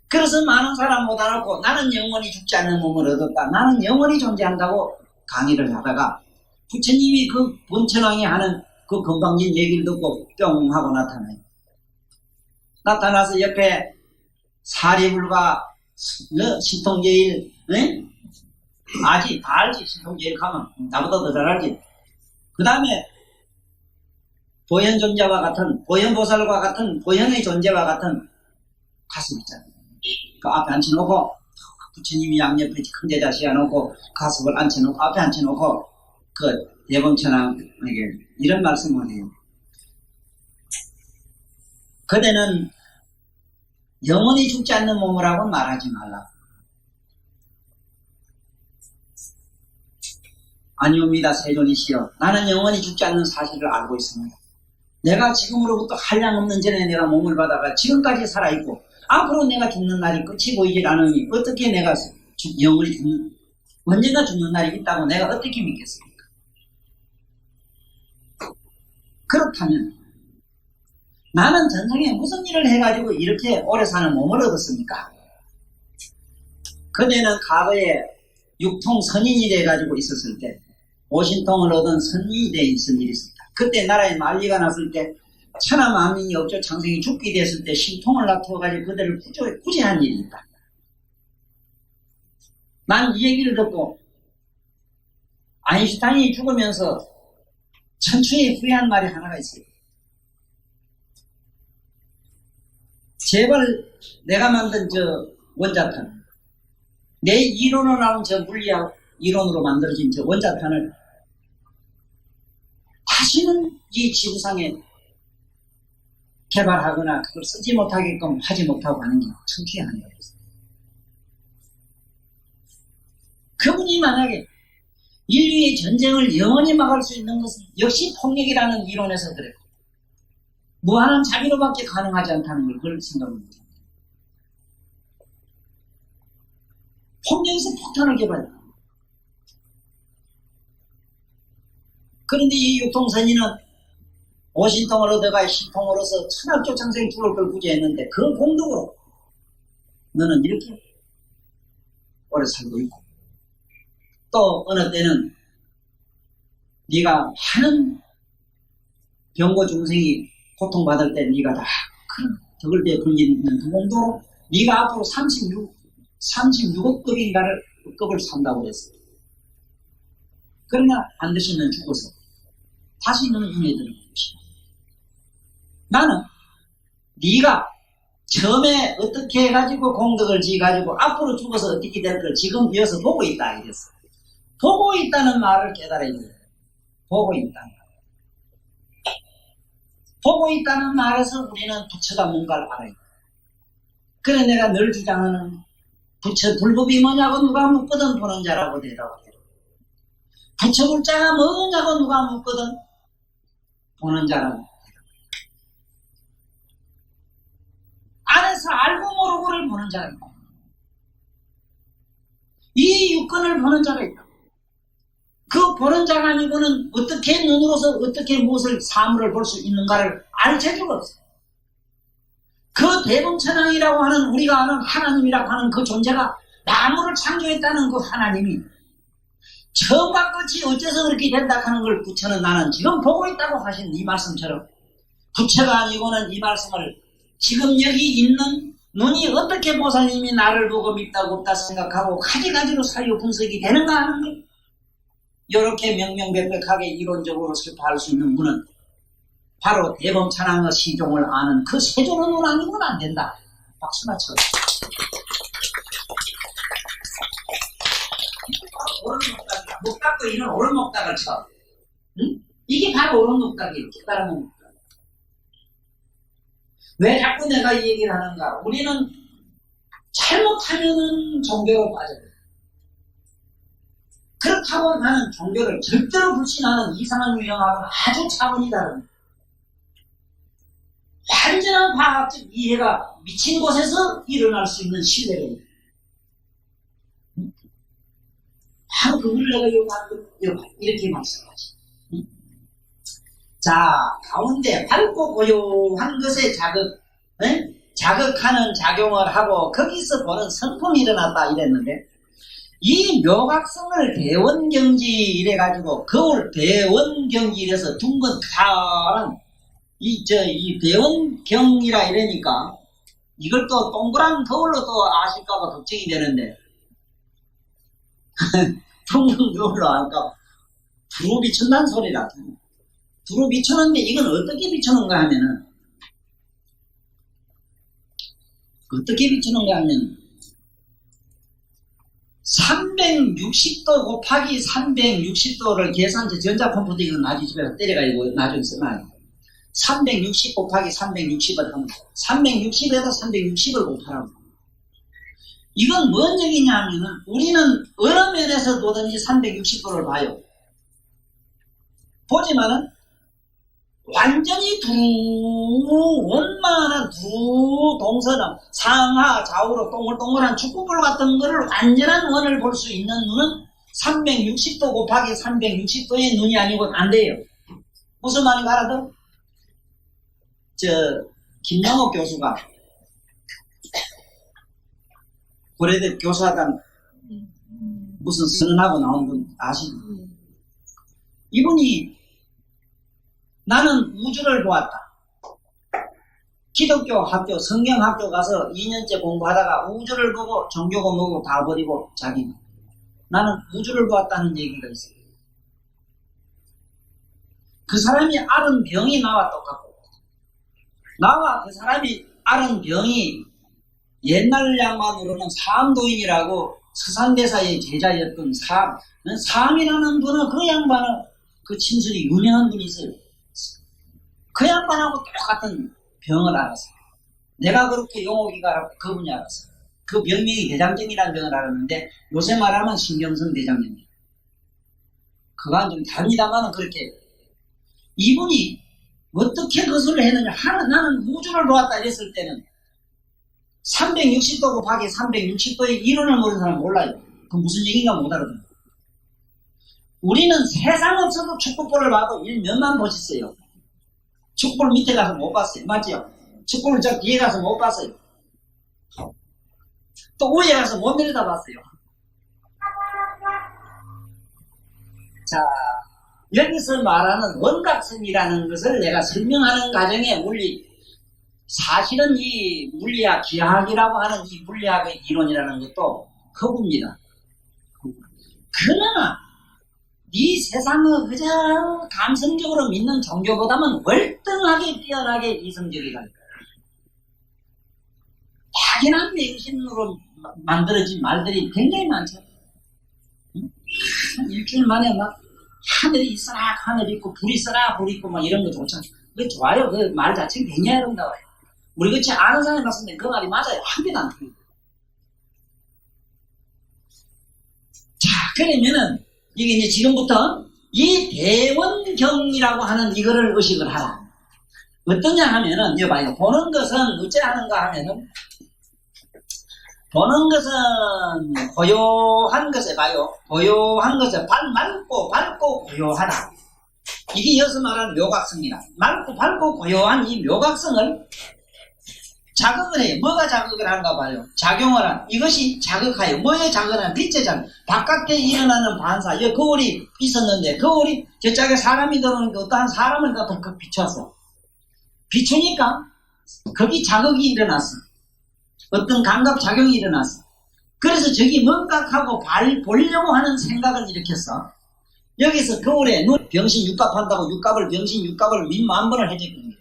그래서 많은 사람 못 알아듣고 나는 영원히 죽지 않는 몸을 얻었다. 나는 영원히 존재한다고 강의를 하다가 부처님이 그 본천왕이 하는 그 건방진 얘기를 듣고 뿅 하고 나타나요. 나타나서 옆에 사리불과 신통제일, 아지, 다 알지. 신통제일 가면 나보다 더 잘 알지. 그 다음에 보현존재와 같은, 보현보살과 같은, 보현의 존재와 같은 가슴 있잖아요. 그 앞에 앉혀놓고 부처님이 양옆에 큰 데다 씌워놓고 가슴을 앉혀놓고 앞에 앉혀놓고 그 대범천왕에게 이런 말씀을 해요. 그대는 영원히 죽지 않는 몸을 하고 말하지 말라. 아니옵니다, 세존이시여. 나는 영원히 죽지 않는 사실을 알고 있습니다. 내가 지금으로부터 한량없는 전에 내가 몸을 받아가 지금까지 살아있고 앞으로 내가 죽는 날이 끝이 보이질 않으니 어떻게 내가 영원히 죽는, 언젠가 죽는 날이 있다고 내가 어떻게 믿겠습니까? 그렇다면 나는 전생에 무슨 일을 해가지고 이렇게 오래 사는 몸을 얻었습니까? 그대는 과거에 육통 선인이 돼가지고 있었을 때, 오신통을 얻은 선인이 돼 있은 일이 있었다. 그때 나라에 난리가 났을 때 천하만민이 없죠. 장생이 죽게 됐을 때 신통을 놔두어가지고 그들을 구제한 일이 있다. 난 이 얘기를 듣고 아인슈타인이 죽으면서 천추에 후회한 말이 하나가 있어요. 제발 내가 만든 저 원자탄, 내 이론으로 나온 저 물리학 이론으로 만들어진 저 원자탄을 다시는 이 지구상에 개발하거나 그걸 쓰지 못하게끔 하지 못하고 하는 게 천추의 한이었어요. 그분이 만약에 인류의 전쟁을 영원히 막을 수 있는 것은 역시 폭력이라는 이론에서 그래요. 무한한 자비로밖에 가능하지 않다는 걸 그걸 생각합니다. 폭력에서 폭탄을 개발해요. 그런데 이 육통선인은 오신통을 얻어가 신통으로서 천하교 장생 죽을 걸 구제했는데 그 공덕으로 너는 이렇게 오래 살고 있고, 또 어느 때는 네가 많은 병고 중생이 고통받을 때 네가 다 큰 덕을 베풀리는 그 공덕으로 네가 앞으로 36억 급을 산다고 그랬어. 그러나 반드시 는 죽어서 다시 너는 은혜들을 주시오. 나는 네가 처음에 어떻게 해가지고 공덕을 지어가지고 앞으로 죽어서 어떻게 될 걸 지금 이어서 보고 있다 이랬어. 보고 있다는 말을 깨달아야 돼요. 보고 있다는 말. 보고 있다는 말에서 우리는 부처가 뭔가를 알아야 돼. 그래 내가 늘 주장하는 부처 불법이 뭐냐고 누가 묻거든 보는 자라고 대답해. 부처 불자가 뭐냐고 누가 묻거든 보는 자라고. 안에서 알고 모르고를 보는 자가 있고 이 육근을 보는 자가 있다. 그 보는 자가 아니고는 어떻게 눈으로서 어떻게 무엇을 사물을 볼 수 있는가를 알 재주가 없어요. 그 대범천왕이라고 하는 우리가 아는 하나님이라고 하는 그 존재가 나무를 창조했다는 그 하나님이 처음과 끝이 어째서 그렇게 된다 하는 걸 부처는 나는 지금 보고 있다고 하신 이 말씀처럼 부처가 아니고는 이 말씀을 지금 여기 있는 눈이 어떻게 보살님이 나를 보고 믿다고 없다 생각하고 가지가지로 사유 분석이 되는가 하는 걸 이렇게 명명백백하게 이론적으로 설파할 수 있는 분은 바로 대범찬왕의 시종을 아는 그 세조로 눈 아니고는 안 된다. 박수나 쳐. 옳은 목닥이야. 목닥도 이런 옳은 목닥을 쳐. 응? 이게 바로 옳은 목닥이에요. 깨달은 목닥. 왜 자꾸 내가 이 얘기를 하는가? 우리는 잘못하면은 종교로 빠져요. 그렇다고 나는 종교를 절대로 불신하는 이상한 유형하고는 아주 차원이 다릅니다. 완전한 과학적 이해가 미친 곳에서 일어날 수 있는 신뢰입니다. 바로 그걸 내가 이렇게 말씀하지. 자, 가운데 밝고 고요한 것에 자극하는 작용을 하고 거기서 보는 성품이 일어났다 이랬는데 이 묘각성을 대원경지 이래가지고 거울 대원경지 이래서 둥근 가란 이 대원경이라 이러니까 이걸 또 동그란 거울로 또 아실까봐 걱정이 되는데 둥근 거울로 알까봐 두루 비춘다는 소리라. 두루 비추는데 이건 어떻게 비추는가 하면은 어떻게 비추는가 하면 360도 곱하기 360도를 계산체 전자컴퓨터 이거 나중에 집에서 때려가지고 나중에 써놔요. 360 곱하기 360을 하면 360에다 360을 곱하라고. 이건 뭔 얘기냐 하면은 우리는 어느 면에서 보든지 360도를 봐요. 보지만은 완전히 원만한 두 동서는 상하 좌우로 동글동글한 축구볼 같은 거를 완전한 원을 볼 수 있는 눈은 360도 곱하기 360도의 눈이 아니고 안 돼요. 무슨 말인가 알아도? 김영옥 교수가 고려대 교수하던 무슨 선언하고 나온 분 아시죠? 이분이 나는 우주를 보았다. 기독교 학교, 성경학교 가서 2년째 공부하다가 우주를 보고 종교고 뭐고 다 버리고 자기는 나는 우주를 보았다는 얘기가 있어요. 그 사람이 앓은 병이 나와 똑같고 나와 그 사람이 앓은 병이 옛날 양반으로는 사암도인이라고 서산대사의 제자였던 사암이라는 분은 그 양반은 그 친술이 유명한 분이 있어요. 그 양반하고 똑같은 병을 알았어요. 내가 그렇게 용옥이가 알았고 그분이 알았어요. 그 병명이 대장증이라는 병을 알았는데 요새 말하면 신경성 대장증이에요. 그건 좀 다릅니다만은 그렇게 이분이 어떻게 거슬을 했느냐 나는 우주를 보았다 이랬을 때는 360도 곱하기 360도의 이론을 모르는 사람은 몰라요. 그 무슨 얘기인가 못 알아듣어요. 우리는 세상 없어도 축구볼을 봐도 몇만 보셨어요. 축구볼 밑에 가서 못 봤어요. 맞죠? 축구볼 저 뒤에 가서 못 봤어요. 또 위에 가서 못 내려다 봤어요. 자, 여기서 말하는 원각성이라는 것을 내가 설명하는 과정에 사실은 이 물리학, 기하학이라고 하는 이 물리학의 이론이라는 것도 허구입니다. 그러나 이 세상을 그저 감성적으로 믿는 종교보다는 월등하게 뛰어나게 이성적이다. 확연한 맹신으로 만들어진 말들이 굉장히 많죠. 일주일 만에 막 하늘이 있어라 하늘 있고 불이 있어라 불 있고 막 이런 거 좋잖아요. 그게 좋아요. 그 말 자체가 굉장히 아름다워요. 우리 그치 아는 사람이 봤을 때 그 말이 맞아요. 한 개도 안 틀려요. 자, 그러면은 이게 이제 지금부터 이 대원경이라고 하는 이거를 의식을 하라. 어떠냐 하면은 이거 봐요. 보는 것은 어째 하는가 하면은 보는 것은 고요한 것에 봐요. 고요한 것에 맑고 고요하다. 이게 여기서 말하는 묘각성이다. 맑고 고요한 이 묘각성을 자극을 해요. 뭐가 자극을 하는가 봐요. 작용을 한. 이것이 자극하여. 뭐에 자극을 하는? 빛의 자극. 바깥에 일어나는 반사. 여기 거울이 있었는데 거울이 저쪽에 사람이 들어오는데 어떠한 사람을 갖다 그 비춰서 비추니까 거기 자극이 일어났어. 어떤 감각작용이 일어났어. 그래서 저기 뭔가 하고 보려고 하는 생각을 일으켰어. 여기서 거울에 병신 육갑 한다고 병신 육갑을 민만 번을 해줬거든요.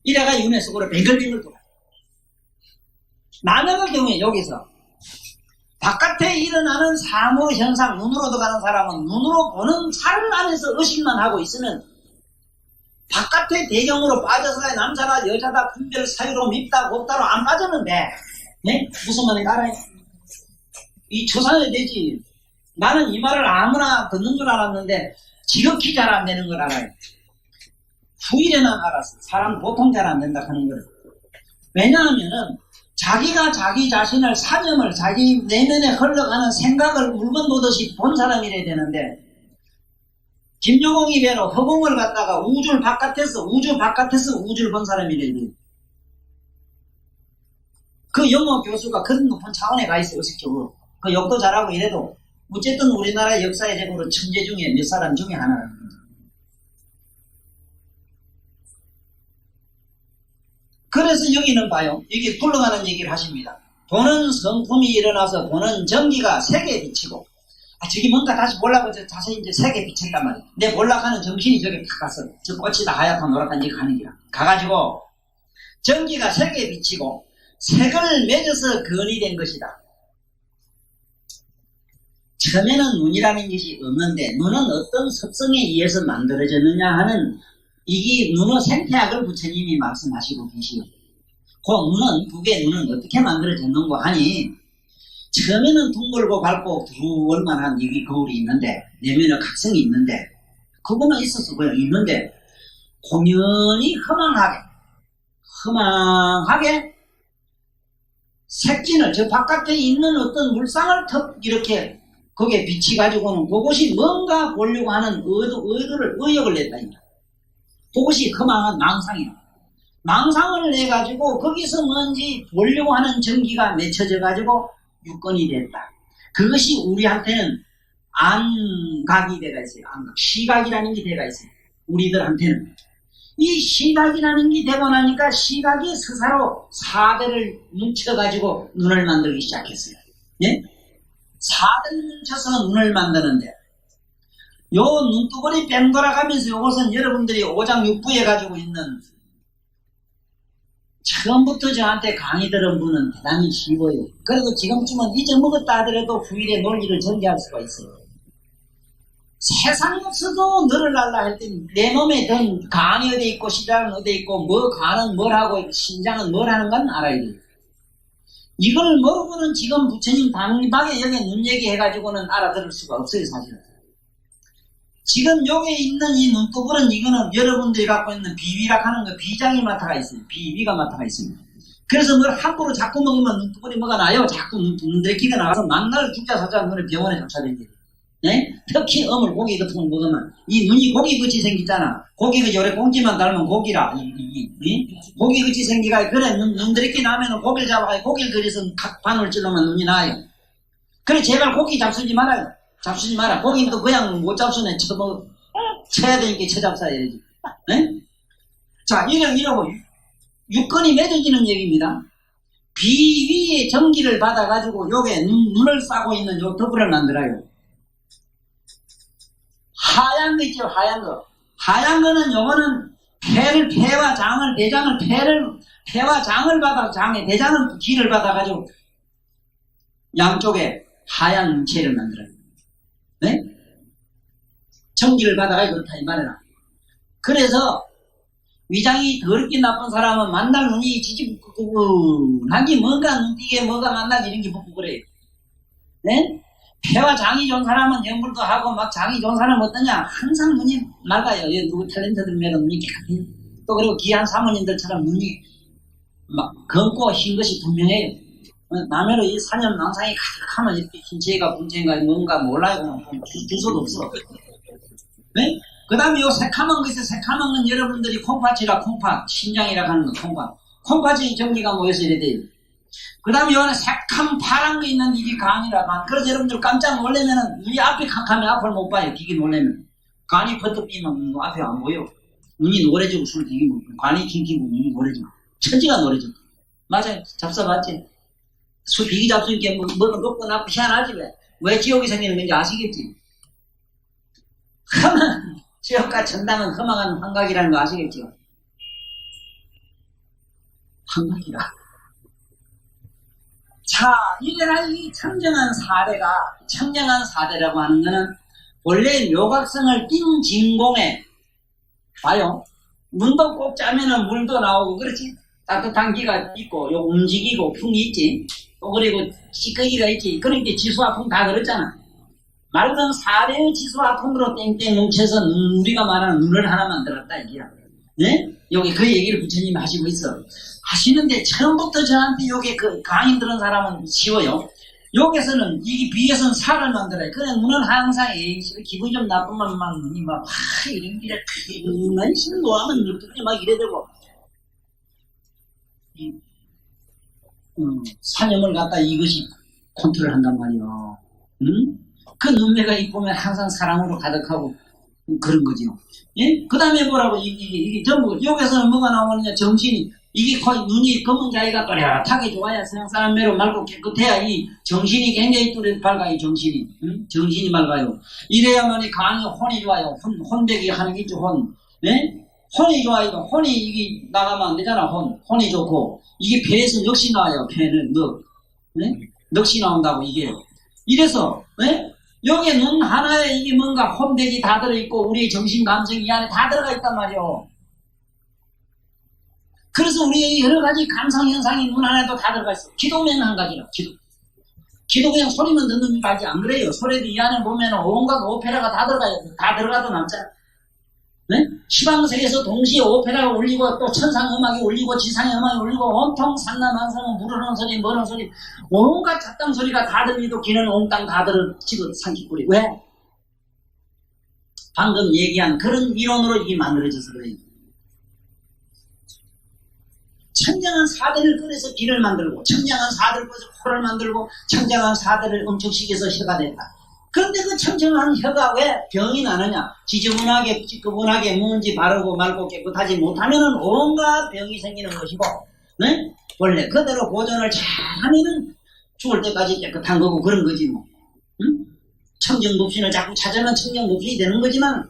이래가 윤회 속으로 뱅글뱅글 돌아. 나누는 경우에 여기서 바깥에 일어나는 사무 현상, 눈으로 들어가는 사람은 눈으로 보는 살 안에서 의식만 하고 있으면 바깥의 배경으로 빠져서 남자가 여자다 분별 사유로 밉다 곱다로 안 빠졌는데, 네? 무슨 말인지 알아요? 이 초산이 되지. 나는 이 말을 아무나 듣는 줄 알았는데 지극히 잘 안 되는 걸 알아요. 후일에는 알았어. 사람 보통 잘 안 된다 하는 거를. 왜냐하면은 자기가 자기 자신을 사념을 자기 내면에 흘러가는 생각을 물건 보듯이 본 사람이래야 되는데, 김여공이 배로 허공을 갖다가 우주 바깥에서 우주를 본 사람이래야 돼. 그 영어 교수가 그런 높은 차원에 가 있어, 의식적으로. 그 욕도 잘하고 이래도 어쨌든 우리나라 역사의 제국으로 천재 중에 몇 사람 중에 하나라는 거죠. 그래서 여기는 봐요. 이게 굴러가는 얘기를 하십니다. 보는 성품이 일어나서 보는 전기가 색에 비치고, 저기 뭔가 다시 보려고 자세히 이제 색에 비쳤단 말이야. 내 몰락하는 정신이 저기 탁 갔어. 저 꽃이 다 하얗고 노랗단 얘기가 하는 기라. 가가지고 전기가 색에 비치고 색을 맺어서 근이 된 것이다. 처음에는 눈이라는 것이 없는데 눈은 어떤 습성에 의해서 만들어졌느냐 하는 이게 눈의 생태학을 부처님이 말씀하시고 계시오. 그 눈은, 북의 눈은 어떻게 만들어졌는고 하니, 처음에는 둥글고 밝고 두얼만한 여기 거울이 있는데, 내면에 각성이 있는데, 그거만 있었어, 그냥 있는데, 공연히 허망하게 색진을, 저 바깥에 있는 어떤 물상을 턱 이렇게 거기에 비치가지고는 그것이 뭔가 보려고 하는 의욕을 냈다니까. 그것이 허망한 망상이야. 망상을 내가지고 거기서 뭔지 보려고 하는 전기가 맺혀져가지고 육건이 됐다. 그것이 우리한테는 안각이 돼가 있어요. 안각. 시각이라는 게 돼가 있어요. 우리들한테는. 이 시각이라는 게 되고 나니까 시각이 스스로 사대를 뭉쳐가지고 눈을 만들기 시작했어요. 예? 사대를 뭉쳐서 눈을 만드는데, 요 눈두덩이 뺑 돌아가면서 요것은 여러분들이 오장육부에 가지고 있는, 처음부터 저한테 강의 들은 분은 대단히 쉬워요. 그래도 지금쯤은 잊어먹었다 하더라도 후일에 논리를 전개할 수가 있어요. 세상이 없어도 너를 날라 할 때 내 몸에 든 간이 어디 있고 시장은 어디 있고 뭐 간은 뭘 하고 심장은 뭘 하는 건 알아야 돼요. 이걸 모르고는 지금 부처님 단박에 여기 눈 얘기해가지고는 알아들을 수가 없어요, 사실은. 지금 여기 있는 이 눈두불은 이거는 여러분들이 갖고 있는 비위라 하는 거 비장이 맡아가 있어요. 비위가 맡아가 있습니다. 그래서 뭘 함부로 자꾸 먹으면 눈두불이 뭐가 나요? 자꾸 눈들기가 나가서 만날 죽자 사자 눈을 병원에 잡혀다니게. 네? 특히 어물 고기 같은 걸 먹으면 이 눈이 고기같이 생기잖아. 고기같이 오래 공지만 닮으면 고기라. 고기같이 생기가 그래 눈들기 나면은 고기를 잡아가 고기를 그려서 각 반을 찔러면 눈이 나요. 그래 제발 고기 잡수지 말아요. 잡수지 마라. 고기도 그냥 못 잡수네. 쳐야 되니까 쳐잡사야지. 네? 자, 이러고 육건이 맺어지는 얘기입니다. 비위의 전기를 받아가지고 요게 눈을 싸고 있는 요 덕을 만들어요. 하얀 거 있죠, 하얀 거. 하얀 거는 요거는 폐와 장을, 폐와 장을 받아, 대장은 기를 받아가지고 양쪽에 하얀 물체를 만들어요. 네? 전기를 받아가지고 그렇다 이 말이라. 그래서 위장이 더럽게 나쁜 사람은 만날 눈이 지지부꾸꾸하기 뭔가 눈띄게 뭐가 만나기 이런 게 붙고 그래요. 네? 폐와 장이 좋은 사람은 연불도 하고 막 장이 좋은 사람은 어떠냐? 항상 눈이 맑아요. 누구 탤런트들 매로 눈이 깨끗해요. 또 그리고 귀한 사모님들처럼 눈이 막 검고 흰 것이 분명해요. 남해로 이 사년 망상이 가득하면 이렇게 흰체가 분체인가 뭔가 몰라요. 주소도 없어. 네? 그 다음에 요 새카만 거 있어요. 새카만 건 여러분들이 콩팥이라 콩팥, 신장이라 하는 거 콩팥. 콩팥이 정리가 모여서 이래 돼요. 그 다음에 요 안에 새카만 파란 거 있는데 이게 간이라 간. 그래서 여러분들 깜짝 놀라면은 눈이 앞에 캄캄해 앞을 못 봐요. 기계 놀라면. 간이 퍼뜩 비면 앞에 안 보여. 눈이 노래지고 술 되게 먹고 간이 킹키고 눈이 노래지고 천지가 노래지고. 맞아요. 잡숴봤지? 술 비기 잡수니까 뭐가 높고 낮고 희한하지 왜? 왜 지옥이 생기는 건지 아시겠지? 험한 지옥과 천당은 험한 환각이라는 거 아시겠죠? 환각이라. 자, 이래라 이 청정한 사대라고 하는 거는 원래 묘각성을 띈 진공에 봐요. 문도 꼭 짜면은 물도 나오고 그렇지. 따뜻한 기가 있고 요 움직이고 풍이 있지. 또 그리고 찌꺼기가 있지. 그러니까 지수와 풍 다 그렇잖아. 말하자면 사대의 지수와 풍으로 땡땡 뭉쳐서 우리가 말하는 눈을 하나 만들었다 이게야. 네? 여기 그 얘기를 부처님이 하시고 있어. 하시는데 처음부터 저한테 요게 그 강의 들은 사람은 쉬워요. 여기서는 이게 비에서는 살을 만들어요. 그래 눈은 항상 기분이 좀 나쁘면 막 눈이 막 이런 길에 난 신노하면 눈이 막 이래 되고 사념을 갖다 이것이 컨트롤한단 말이요. 응? 그 눈매가 이쁘면 항상 사랑으로 가득하고 그런 거죠. 예? 그 다음에 뭐라고 이게 전부 여기서는 뭐가 나오느냐 정신이 이게 거의 눈이 검은 자기가 또렷하게 좋아야 세상 사람 매로 맑고 깨끗해야 이 정신이 굉장히 뚜렷 밝아요. 정신이 응? 정신이 맑아요. 이래야만이 강이 혼이 좋아요. 혼되게 하는 게 있죠. 혼. 예? 혼이 좋아요. 혼이 이게 나가면 안 되잖아. 혼이 좋고 이게 폐에서 넋이 나와요. 폐는 넋. 예? 넋이 나온다고 이게. 이래서 예? 여기에 눈 하나에 이게 뭔가 혼백이 다 들어있고 우리의 정신 감정이 이 안에 다 들어가 있단 말이요. 그래서 우리의 여러 가지 감상 현상이 눈 하나에도 다 들어가 있어. 기도면 한 가지라. 기도 그냥 소리만 듣는 거지 안 그래요. 소리도 이 안에 보면 온갖 오페라가 다 들어가요. 다 들어가도 남잖아. 네? 시방색에서 동시에 오페라가 울리고 또 천상 음악이 울리고 지상의 음악이 울리고 온통 산나만상은 물흐르는 소리 뭐는 소리 온갖 잡담 소리가 다 들리도 귀는 옹땅 다 들어 집어 삼키뿌리. 왜? 방금 얘기한 그런 이론으로 이게 만들어져서 그래요. 청정한 사대를 끓여서 비를 만들고 청정한 사대를 끓여서 코를 만들고 청정한 사대를 음축시켜서 혀가 됐다. 그런데 그 청정한 혀가 왜 병이 나느냐? 지저분하게 찌꺼분하게 먼지 바르고 말고 깨끗하지 못하면은 온갖 병이 생기는 것이고, 네? 원래 그대로 보존을 잘하면은 죽을 때까지 깨끗한 거고 그런 거지 뭐. 응? 청정법신을 자꾸 찾으면 청정법신이 되는 거지만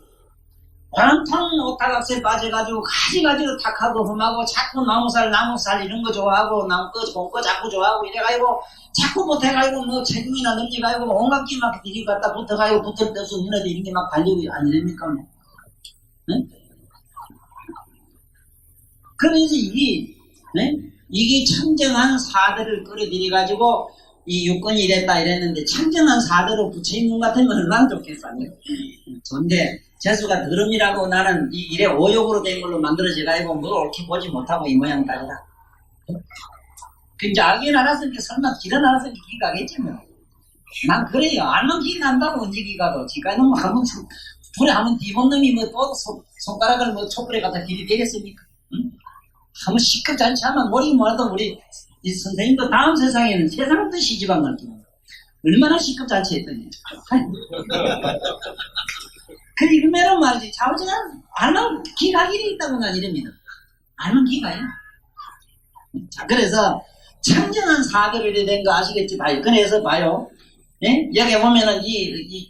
관통 오타각세 빠져가지고 가지가지로 탁하고 험하고 자꾸 나무살 이런 거 좋아하고 나무꺼 곰꺼 자꾸 좋아하고 이래가지고 자꾸 못해가지고 뭐 체중이나 넘겨가지고 온갖 끼막 들이 갖다 붙어가지고 붙을 때서 눈에도 이런 게 막 달리고 아니랍니까 뭐. 네? 그래서 이게 청정한 사대를 끌어들여가지고 이 유권이 이랬다 이랬는데 청정한 사대로 부처님 같으면 얼마나 좋겠어요. 좋은데 재수가 더름이라고 나는 이 일에 오욕으로 된 걸로 만들어져가지고 뭘 옳게 보지 못하고 이 모양 따르다. 그 이제 알긴 알았으니까 설마 길은 알았으니까 기가겠지 뭐. 난 그래요. 알면 기가한다고 언제 기가도. 지가 놈 한번 불에 한번 뒤본 놈이 뭐 또 손가락을 뭐 촛불에 갖다 길이 되겠습니까? 응? 한번 시끄럽지 않지 하면 머리 뭐라도 우리 이 선생님도 다음 세상에는 세상부터 시집안 갈게요. 얼마나 시끄럽지 않지 했더니. 그러면 말이지. 자우지가 알면 기가 길이 있다고 난 이럽니다. 알면 기가요. 자, 그래서 청정한 사대를 된 거 아시겠지? 봐요. 그래서 봐요. 예? 여기 보면은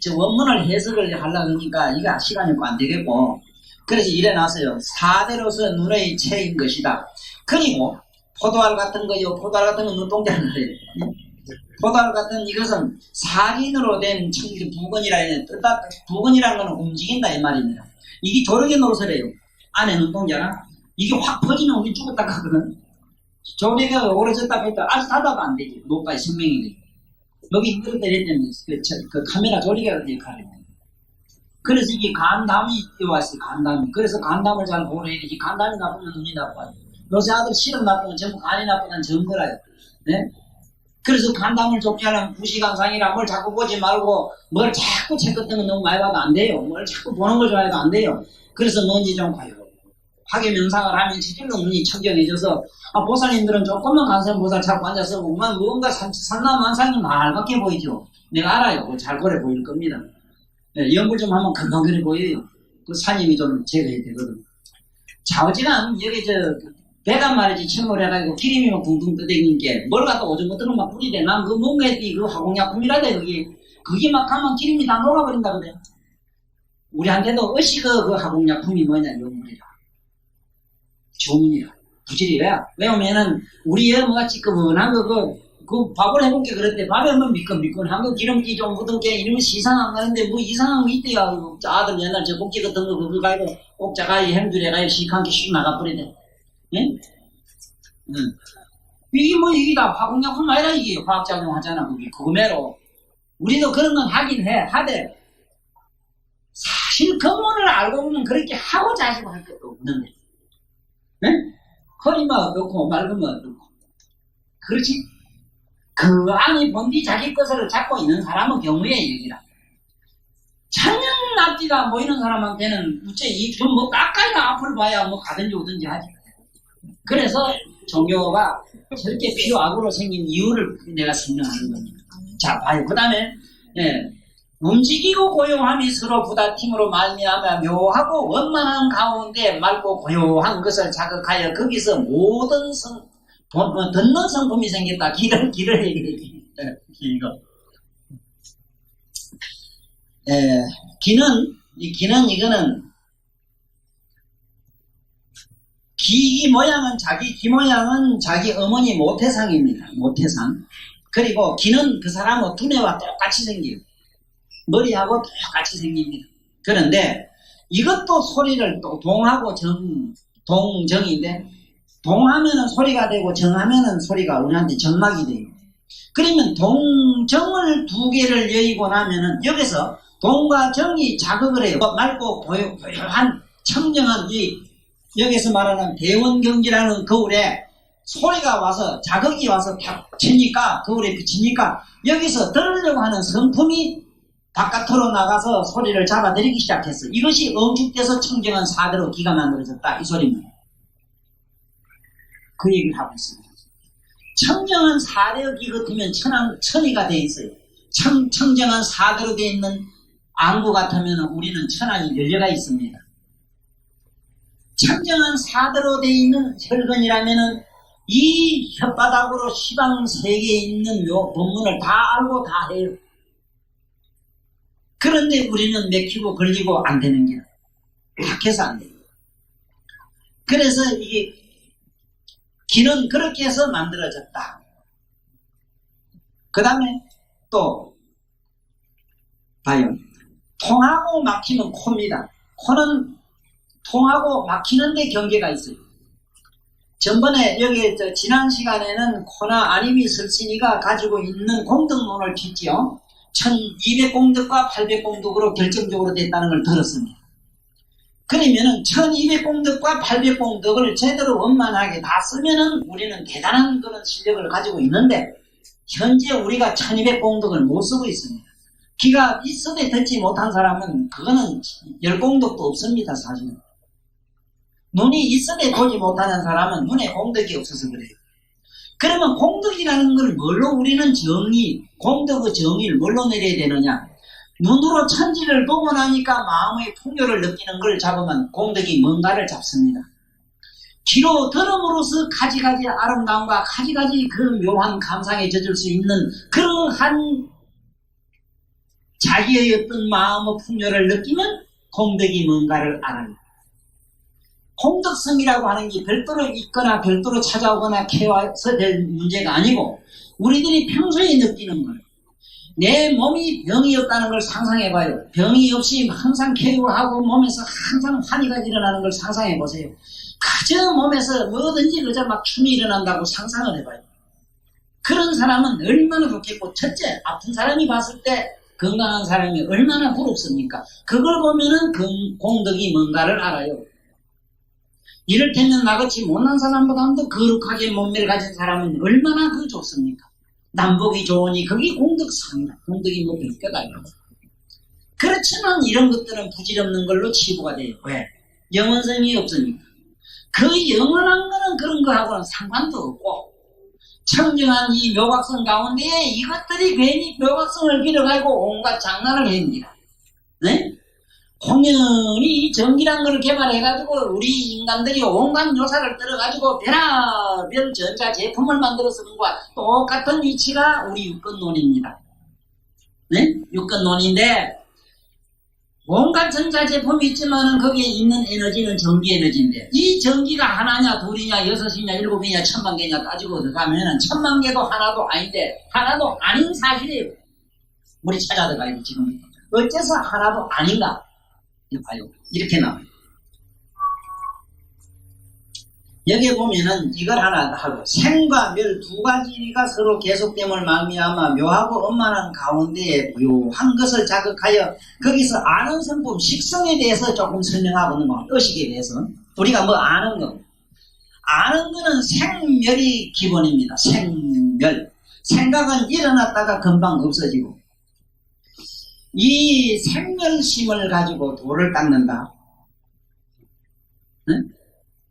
저 원문을 해석을 하려고 하니까 이게 시간이 안 되겠고. 그래서 일어나서요. 사대로서 눈의 체인 것이다. 그리고 포도알 같은 거요. 포도알 같은 건 눈동자는 그래요. 포도알 같은 이것은 사진으로 된 부근이라 해야 돼. 부근이라는 건 움직인다 이 말입니다. 이게 조력의 노릇이래요. 안에 눈동자가 이게 확 퍼지면 우리 죽었다 하거든. 조력이 오래졌다 했다 아주 닫아도 안 되지. 노빠의 생명이 되지. 여기 힘들어 때렸다면 그 카메라 조력이 역할을 해요. 그래서 이게 간담이 왔어요. 간담이. 그래서 간담을 잘 보내야 되지. 간담이 나쁘면 눈이 나빠요. 요새 아들 시력 나쁘면 전부 간이 나쁘다는 증거라요. 네? 그래서 간담을 좋게 하려면 2시간상이라 뭘 자꾸 보지 말고 뭘 자꾸 책 같은 거 너무 많이 봐도 안 돼요. 뭘 자꾸 보는 걸 좋아해도 안 돼요. 그래서 뭔지 좀 봐요. 화계 명상을 하면 저절로 눈이 청정해져서 보살님들은 조금만 관세음보살 잡고 앉아서 보면 무언가 산나만상이 말밖에 보이죠. 내가 알아요. 잘 그래 보일 겁니다. 네, 연불 좀 하면 금방 그래 보여요. 그 산임이 좀 제거해야 되거든. 좌우지간 여기 배가 말이지 침몰 해가지고 기름이 막 붕붕 떠다니는 게 뭘 갖다 오줌 같은 거 막 뿌리대. 난 그 뭔가 그 화공약품이라대 그게 막 하면 기름이 다 녹아버린다 그래. 우리한테도 어시 그 화공약품이 뭐냐 연물이라. 조문이라. 부질이라. 왜냐면은 우리의 뭐가 찌끄문한 그 밥을 해볼게 그랬대. 밥에 한번 미끈미끈한 거 기름기 좀 묻은 게 이러면 시상 안 가는데 뭐 이상한 거 있대야. 아들 옛날 저 꼭지 같은 거 그거 가지고 꼭자가이 행주래가지고 시큰 게 씩 나가버리네. 예? 이게 다 화공약품 아니라 이게 화학작용 하잖아. 그거매로. 우리도 그런 건 하긴 하되, 사실 근본을 알고 보면 그렇게 하고자 하시고 할 것도 없는데. 예? 허리만 그렇고, 맑으면 그렇고. 그렇지? 그 안이 본디 자기 것을 잡고 있는 사람은 경우의 얘기라. 천연 앞뒤가 보이는 사람한테는, 우째 뭐 깎아야 앞을 봐야 뭐 가든지 오든지 하지. 그래서 종교가 저렇게 필요악으로 생긴 이유를 내가 설명하는 겁니다. 자, 봐요. 그 다음에, 움직이고 고요함이 서로 부다팀으로 말미암아 묘하고 원만한 가운데 맑고 고요한 것을 자극하여 거기서 모든 듣는 성품이 생겼다. 길을 얘기해. 이거. 이거는 귀 모양은 자기 어머니 모태상입니다. 모태상. 그리고 귀는 그 사람의 두뇌와 똑같이 생겨요. 머리하고 똑같이 생깁니다. 그런데 이것도 소리를 또 동하고 동정인데 동하면은 소리가 되고 정하면은 소리가 우리한테 정막이 돼요. 그러면 동정을 두 개를 여의고 나면은 여기서 동과 정이 자극을 해요. 맑고 고요한 청정한 여기서 말하는 대원경지라는 거울에 소리가 와서 자극이 와서 탁 치니까 거울에 비치니까 여기서 들으려고 하는 성품이 바깥으로 나가서 소리를 잡아들이기 시작했어. 이것이 응축돼서 청정한 사대로 기가 만들어졌다. 이 소리입니다. 그 얘기를 하고 있습니다. 청정한 사대의 기 같으면 천이가 돼 있어요. 청정한 사대로 돼 있는 안구 같으면 우리는 천안이 열려가 있습니다. 청정한 사대로 돼 있는 혈근이라면은 이 혓바닥으로 시방 세계에 있는 요 법문을 다 알고 다 해요. 그런데 우리는 맥히고 걸리고 안 되는 게 약해서 안 돼요. 그래서 이게 기는 그렇게 해서 만들어졌다. 그 다음에 또 봐요. 통하고 막히는 코입니다. 코는 통하고 막히는데 경계가 있어요. 전번에 여기 지난 시간에는 코나 아니미 설신이가 가지고 있는 공덕론을 폈지요. 1200공덕과 800공덕으로 결정적으로 됐다는 걸 들었습니다. 그러면은 1200공덕과 800공덕을 제대로 원만하게 다 쓰면은 우리는 대단한 그런 실력을 가지고 있는데 현재 우리가 1200공덕을 못 쓰고 있습니다. 귀가 있어도 듣지 못한 사람은 그거는 10공덕도 없습니다. 사실은. 눈이 있어도 보지 못하는 사람은 눈에 공덕이 없어서 그래요. 그러면 공덕이라는 걸 뭘로 우리는 공덕의 정의를 뭘로 내려야 되느냐? 눈으로 천지를 보고 나니까 마음의 풍요를 느끼는 걸 잡으면 공덕이 뭔가를 잡습니다. 귀로 들음으로써 가지가지 아름다움과 가지가지 그 묘한 감상에 젖을 수 있는 그러한 자기의 어떤 마음의 풍요를 느끼면 공덕이 뭔가를 알아요. 공덕성이라고 하는 게 별도로 있거나 별도로 찾아오거나 캐와서 될 문제가 아니고 우리들이 평소에 느끼는 거예요. 내 몸이 병이 없다는 걸 상상해봐요. 병이 없이 항상 쾌유하고 몸에서 항상 환희가 일어나는 걸 상상해보세요. 그저 몸에서 뭐든지 그저 막 춤이 일어난다고 상상을 해봐요. 그런 사람은 얼마나 좋겠고 첫째 아픈 사람이 봤을 때 건강한 사람이 얼마나 부럽습니까? 그걸 보면은 공덕이 뭔가를 알아요. 이를테면 나같이 못난 사람보다도 거룩하게 몸매를 가진 사람은 얼마나 그 좋습니까? 남복이 좋으니 그게 공덕상이다. 공덕이 뭐 별거다. 그렇지만 이런 것들은 부질없는 걸로 치부가 돼요. 왜? 영원성이 없으니까. 그 영원한 거는 그런 거하고는 상관도 없고, 청정한 이 묘각성 가운데에 이것들이 괜히 묘각성을 빌어가지고 온갖 장난을 합니다. 네? 공연히 전기란 걸 개발해가지고 우리 인간들이 온갖 요사를 떨어가지고 별하별 전자 제품을 만들어 쓰는 것과 똑같은 위치가 우리 육근론입니다. 네? 육근론인데 온갖 전자 제품이 있지만은 거기에 있는 에너지는 전기 에너지인데 이 전기가 하나냐 둘이냐 여섯이냐 일곱이냐 천만 개냐 따지고 들어가면은 천만 개도 하나도 아닌데 하나도 아닌 사실이에요. 우리 찾아 들어가요 지금. 어째서 하나도 아닌가? 이거 봐요. 이렇게 나와요. 여기에 보면은 이걸 하나 하고 생과 멸 두 가지가 서로 계속됨을 말미암아 묘하고 엄만한 가운데에 묘한 것을 자극하여 거기서 아는 성품 식성에 대해서 조금 설명하고 있는 겁니다. 의식에 대해서 우리가 뭐 아는 거 아는 거는 생멸이 기본입니다. 생멸 생각은 일어났다가 금방 없어지고 이 생멸심을 가지고 돌을 닦는다. 응?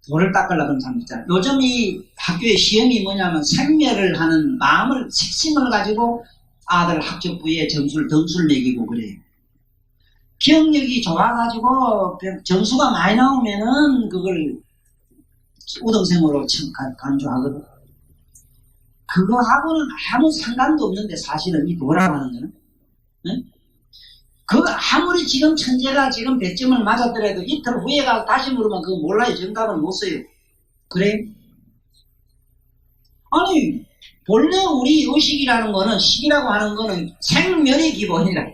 돌을 닦으려고 하면 참 있잖아요. 요즘 이 학교의 시험이 뭐냐면 생멸을 하는 마음을, 식심을 가지고 아들 학적 부에 점수를 매기고 그래요. 기억력이 좋아가지고 점수가 많이 나오면은 그걸 우등생으로 간주하거든. 그거하고는 아무 상관도 없는데 사실은 이 도라고 하는 거는. 응? 그 아무리 지금 천재가 지금 100점을 맞았더라도 이틀 후에 가 다시 물으면 그거 몰라요. 정답은 못 써요. 그래? 아니 본래 우리 의식이라는 거는 식이라고 하는 거는 생멸의 기본이라.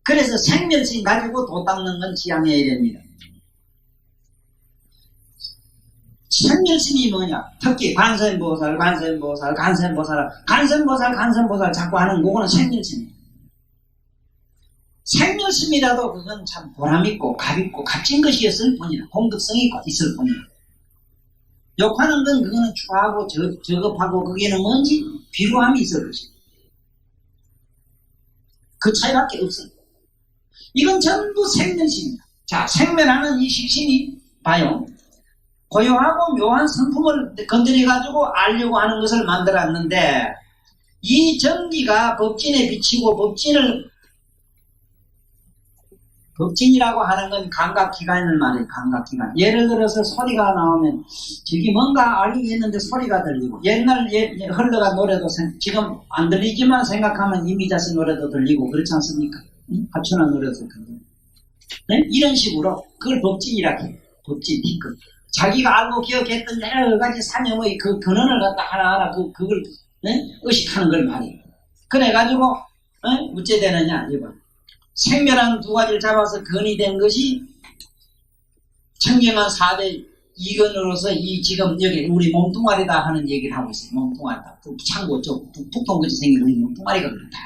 그래서 생멸심 가지고 도 닦는 건 지향해야 됩니다. 생멸심이 뭐냐? 특히 간선보살 자꾸 하는 그거는 생멸심이에요. 생멸심이라도 그건 참 보람있고 값있고 값진 것이었을 뿐이라 공덕성이 있을 뿐이라 욕하는 건 그거는 추하고 저급하고 거기에는 뭔지 비루함이 있을 것이다. 그 차이밖에 없어요. 이건 전부 생멸심입니다. 자, 생멸하는 이 식심이 봐요. 고요하고 묘한 성품을 건드려가지고 알려고 하는 것을 만들었는데 이 전기가 법진에 비치고 법진이라고 하는 건 감각기관을 말해요. 감각기관. 예를 들어서 소리가 나오면 저기 뭔가 알리겠는데 소리가 들리고 옛날 흘러간 노래도 지금 안 들리지만 생각하면 이미자씨 노래도 들리고 그렇지 않습니까? 응? 하춘한 노래도 들리고 네? 이런 식으로 그걸 법진이라고 해요. 법진, 티끌. 자기가 알고 기억했던 여러 가지 사념의 그 근원을 갖다 하나하나 그걸 네? 의식하는 걸 말해요. 그래가지고 어째 되느냐 이거. 생멸한 두 가지를 잡아서 근이 된 것이 청정한 4대 이근으로서 이 지금 여기 우리 몸뚱아리다 하는 얘기를 하고 있어요. 몸뚱아리다. 창고 쪽 북동같이 생긴 우리 몸뚱아리가 그렇다.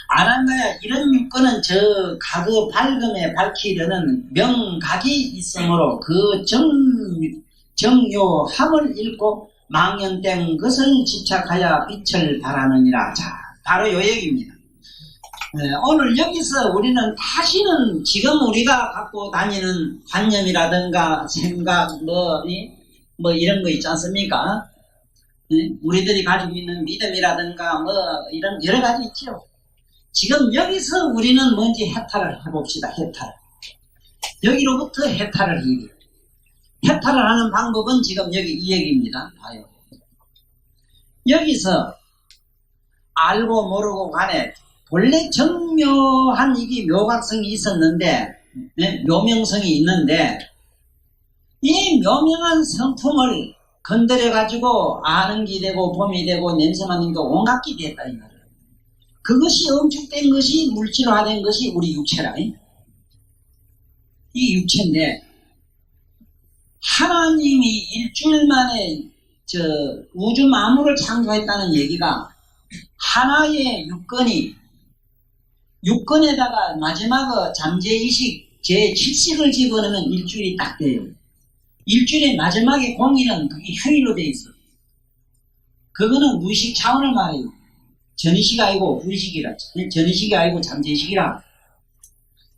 안 한 거야. 이런 육건은 저 가그 밝음에 밝히려는 명각이 있으므로 그 정요함을 읽고 망연된 것을 집착하여 빛을 발하느니라. 자, 바로 요 얘기입니다. 네, 오늘 여기서 우리는 다시는 지금 우리가 갖고 다니는 관념이라든가 생각 뭐 이런 거 있지 않습니까? 네? 우리들이 가지고 있는 믿음이라든가 뭐 이런 여러 가지 있죠. 지금 여기서 우리는 뭔지 해탈을 해봅시다. 해탈. 여기로부터 해탈을 해야 돼요. 해탈을 하는 방법은 지금 여기 이 얘기입니다. 봐요. 여기서 알고 모르고 간에 원래 정묘한 이게 묘각성이 있었는데 네? 묘명성이 있는데 이 묘명한 성품을 건드려 가지고 아는 게 되고 봄이 되고 냄새 맡는 게 온갖 게 됐다 이 말이에요. 그것이 엄축된 것이 물질화된 것이 우리 육체라. 이 육체인데 하나님이 일주일 만에 저 우주 만물을 창조했다는 얘기가 하나의 육건에다가 마지막 잠재의식 제7식을 집어넣으면 일주일이 딱 돼요. 일주일의 마지막에 공의는 그게 휴일로 돼 있어. 그거는 무의식 차원을 말해요. 전의식이 아니고 무의식이라. 전의식이 아니고 잠재의식이라.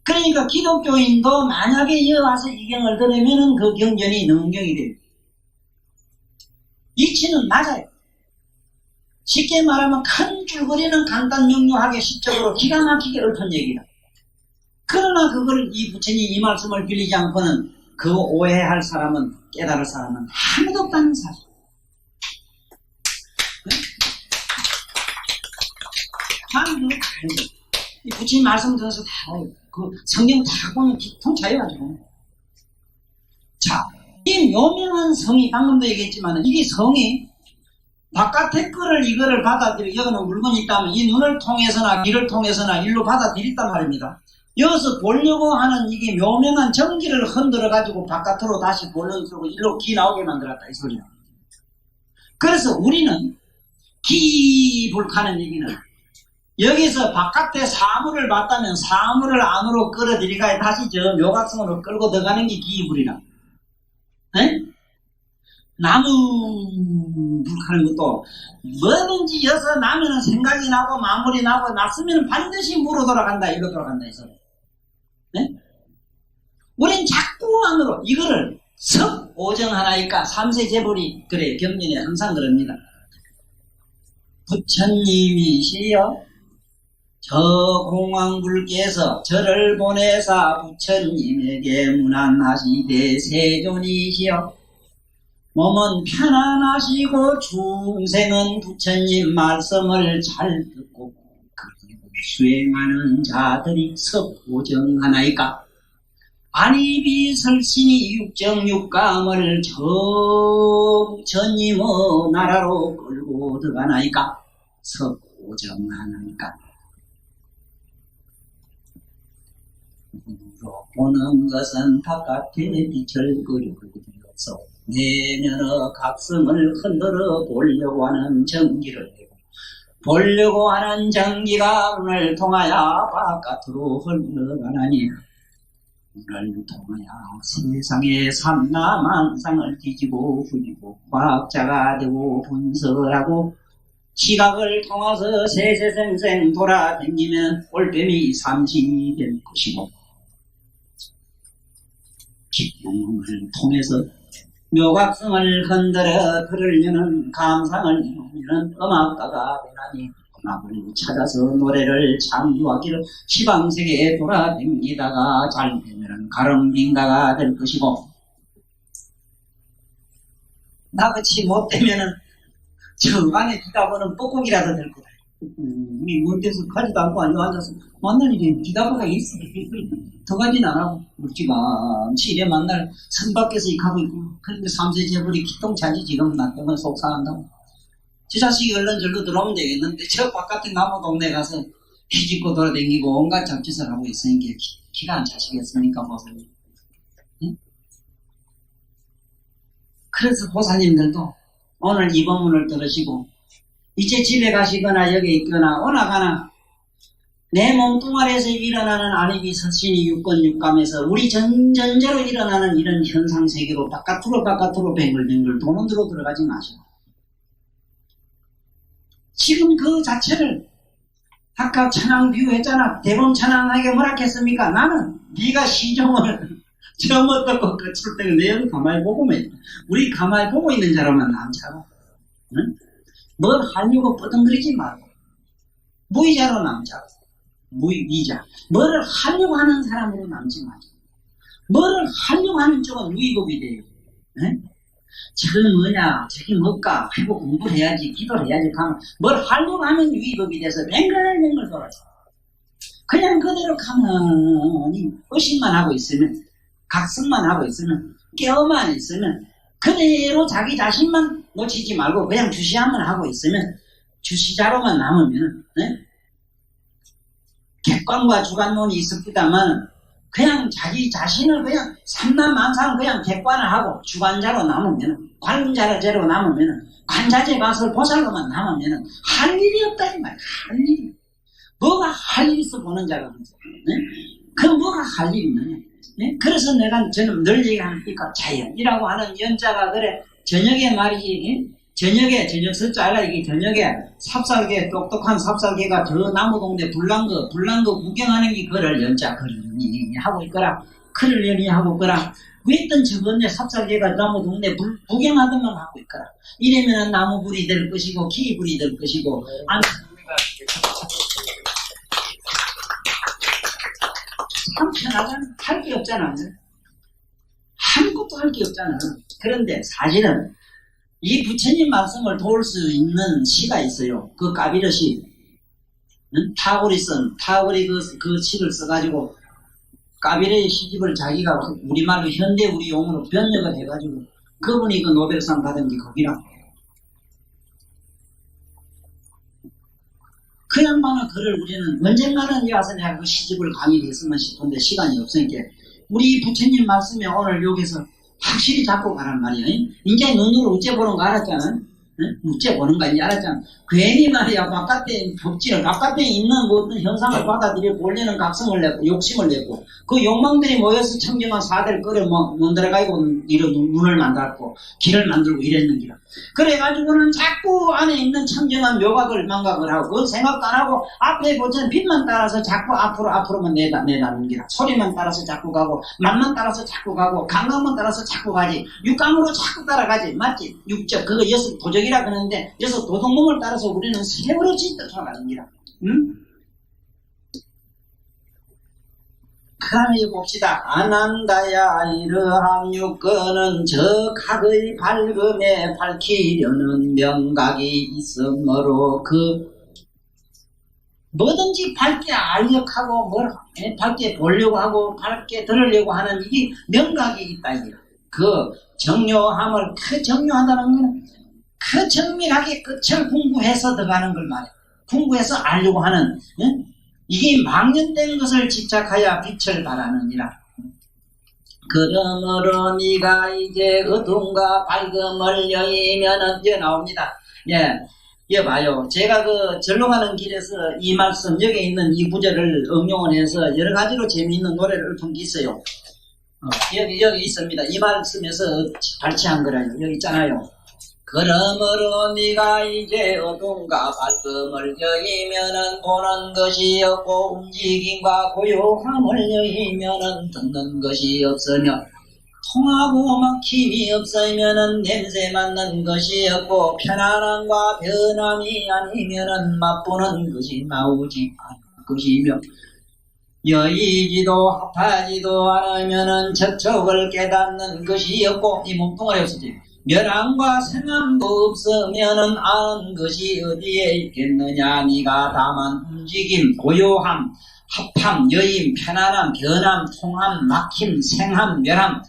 그러니까 기독교인도 만약에 이어 와서 이 경을 들으면은 그 경전이 능경이 돼요. 이치는 맞아요. 쉽게 말하면 큰 줄거리는 간단 명료하게 시적으로 기가 막히게 읊은 얘기다. 그러나 그걸 이 부처님 이 말씀을 빌리지 않고는 그 오해할 사람은, 깨달을 사람은 아무도 없다는 사실. 사람들은 다 알죠. 이 부처님 말씀 들어서 다 알아요. 그 성경 다 보면 기통 차이가지고. 자, 이 묘명한 성이 방금도 얘기했지만 이게 성이 바깥의 거를 이거를 받아들이고 여기는 물건이 있다면 이 눈을 통해서나 귀를 통해서나 일로 받아들였단 말입니다. 여기서 보려고 하는 이게 묘명한 전기를 흔들어 가지고 바깥으로 다시 보려고 일로 귀 나오게 만들었다 이 소리야. 그래서 우리는 기불하는 얘기는 여기서 바깥에 사물을 봤다면 사물을 안으로 끌어들이가 다시 저 묘각성으로 끌고 들어가는 게 기불이라. 나무 불하는 것도 뭐든지 여서 나면은 생각이 나고 마무리 나고 났으면 반드시 무로 돌아간다 이로 돌아간다 해서 우린 자꾸 안으로 이거를 석오정 하나니까 삼세 재벌이 그래 경전에 항상 그럽니다. 부처님이시여 저 공황불께서 저를 보내사 부처님에게 문안하시되 세존이시여 몸은 편안하시고 중생은 부처님 말씀을 잘 듣고 수행하는 자들이 석오정하나이까 안입이 설신이 육정육감을 저 부처님의 나라로 끌고 들어가나이까 석오정하나이까 눈으로 보는 것은 바깥에 빛을 끄려서 내면의 각성을 흔들어 보려고 하는 전기를 내고 보려고 하는 전기가 눈을 통하여 바깥으로 흘러가나니 눈을 통하여 세상의 삼라만상을 뒤지고 후리고 과학자가 되고 분석하고 시각을 통해서 세세생생 돌아다니면 올빼미 삼신이 될 것이고 기쁨을 통해서 묘각성을 흔들어 들으려는 감상을 이루면 음악가가 되나니 음악을 찾아서 노래를 창조하기를 시방세계에 돌아다니다가 잘 되면 가름빙가가 될 것이고 나같이 못되면은 저 안에 기다보는 뻐꾸기라도 될 거다. 우리 못돼서 가지도 않고 앉아서 만날 일이 기다보가 있어. 더 가지는 안 하고 물지가 시대 만날 산 밖에서 가고 있고 그런데 삼세 재벌이 기똥차지 지금 나 때문에 속상한다고. 저 자식이 얼른 절로 들어오면 되겠는데 저 바깥에 나무 동네 가서 뒤집고 돌아다니고 온갖 잡짓을 하고 있으니까 기가 안 차시겠습니까 보사님. 응? 그래서 보사님들도 오늘 이 법문을 들으시고 이제 집에 가시거나 여기 있거나 오나가나 내 몸뚱아리에서 일어나는 안입이 설신이 육건육감에서 우리 전전제로 일어나는 이런 현상세계로 바깥으로 뱅글뱅글 도는 데로 들어가지 마시고 지금 그 자체를 아까 찬양 비유했잖아. 대범 찬양하게 뭐라 했습니까? 나는 네가 시종을 처음 듣고 끝을 때는 내용 가만히 보고 우리 가만히 보고 있는 자로만 남자고 응? 뭘 하려고 뻗어거리지 말고 무의자로 남자고 무의자 뭐를 하려고 하는 사람으로 남지 마죠. 뭐를 하려고 하는 쪽은 유의법이 돼요. 응? 저건 뭐냐 저게 뭘까 하고 공부를 해야지 기도를 해야지 하면 뭘 하려고 하면 유의법이 돼서 뱅글뱅글 돌아요. 그냥 그대로 가만히 의심만 하고 있으면 각성만 하고 있으면 깨어만 있으면 그대로 자기 자신만 놓치지 말고 그냥 주시함만 하고 있으면 주시자로만 남으면 객관과 주관론이 있습니다만 그냥 자기 자신을 그냥 삼라만상 그냥 객관을 하고 주관자로 남으면 관자제로 남으면 관자재 가설 보살로만 남으면 할 일이 없다 이 말이야. 할 일이 뭐가 할 일이 있어 보는 자가 그럼 뭐가 할 일이 있느냐. 그래서 저는 늘 얘기하니까 자연이라고 하는 연자가 그래 저녁에 말이지 저녁 숫자라 이게 저녁에 삽살개, 똑똑한 삽살개가 저 나무 동네 불난거 구경하는 게 그를 연자 그러니 하고 있거라. 그를 연이 하고 있거라. 왜든 저번에 삽살개가 나무 동네 구경하던만 하고 있거라. 이러면은 나무 불이 될 것이고, 기 불이 될 것이고, 참 편하잖아. 할 게 없잖아. 아무것도 할 게 없잖아. 그런데 사실은 이 부처님 말씀을 도울 수 있는 시가 있어요. 그 까비르시. 타고리 그 시를 써가지고 까비르의 시집을 자기가 우리말로 현대 우리 용어로 번역을 해가지고 그분이 그 노벨상 받은 게 거기라. 그 양반의 글을 우리는 언젠가는 와서 내가 그 시집을 강의를 했으면 싶은데 시간이 없으니까 우리 부처님 말씀에 오늘 여기서 확실히 잡고 가란 말이야. 이제 눈으로 우째 보는 거 알았잖아. 우째 보는 거 이제 알았잖아. 괜히 말이야 바깥에 법지를 바깥에 있는 모든 현상을 받아들여 보려는 각성을 내고 욕심을 내고 그 욕망들이 모여서 청정한 사대를 끌어 만들어가지고 이런 눈을 만들었고 길을 만들고 이랬는 기라. 그래가지고는 자꾸 안에 있는 청정한 묘각을 망각을 하고 그 생각도 안 하고 앞에 보자는 빛만 따라서 자꾸 앞으로만 내다는 기라. 소리만 따라서 자꾸 가고 맛만 따라서 자꾸 가고 감각만 따라서 자꾸 가지 육감으로 자꾸 따라가지. 맞지? 육적 그거 여섯 도적이라 그러는데 여섯 도둑놈을 따라서 우리는 세월없이 쫓아가는 기라. 응? 그 다음에 봅시다. 아난다야 이러한 육건은 저 각의 밝음에 밝히려는 명각이 있으므로 그 뭐든지 밝게 알력하고 밝게 보려고 하고 밝게 들으려고 하는 이게 명각이 있다 이거야. 그 정료함을 그 정료한다는 거는 그 정밀하게 끝을 공부해서 들어가는 걸 말해. 공부해서 알려고 하는 이게 망연된 것을 집착하여 빛을 발하느니라. 그러므로 네가 이제 어둠과 밝음을 여의면은 이제 나옵니다. 예, 봐요. 제가 그 절로 가는 길에서 이 말씀 여기 있는 이 구절을 응용을 해서 여러 가지로 재미있는 노래를 푼 게 있어요. 여기 있습니다. 이 말씀에서 발췌한 거라요. 여기 있잖아요. 그러므로 네가 이제 어둠과 밝음을 여의면은 보는 것이 없고 움직임과 고요함을 여의면은 듣는 것이 없으며 통하고 막힘이 없으면은 냄새 맡는 것이 없고 편안함과 변함이 아니면은 맛보는 것이 나오지 않을 것이며 여의지도 합하지도 않으면은 저촉을 깨닫는 것이 없고 이 몸뚱아리 없었지. 멸함과 생함도 없으면은 아는 것이 어디에 있겠느냐. 네가 다만 움직임, 고요함, 합함, 여임, 편안함, 변함, 통함, 막힘, 생함, 멸함,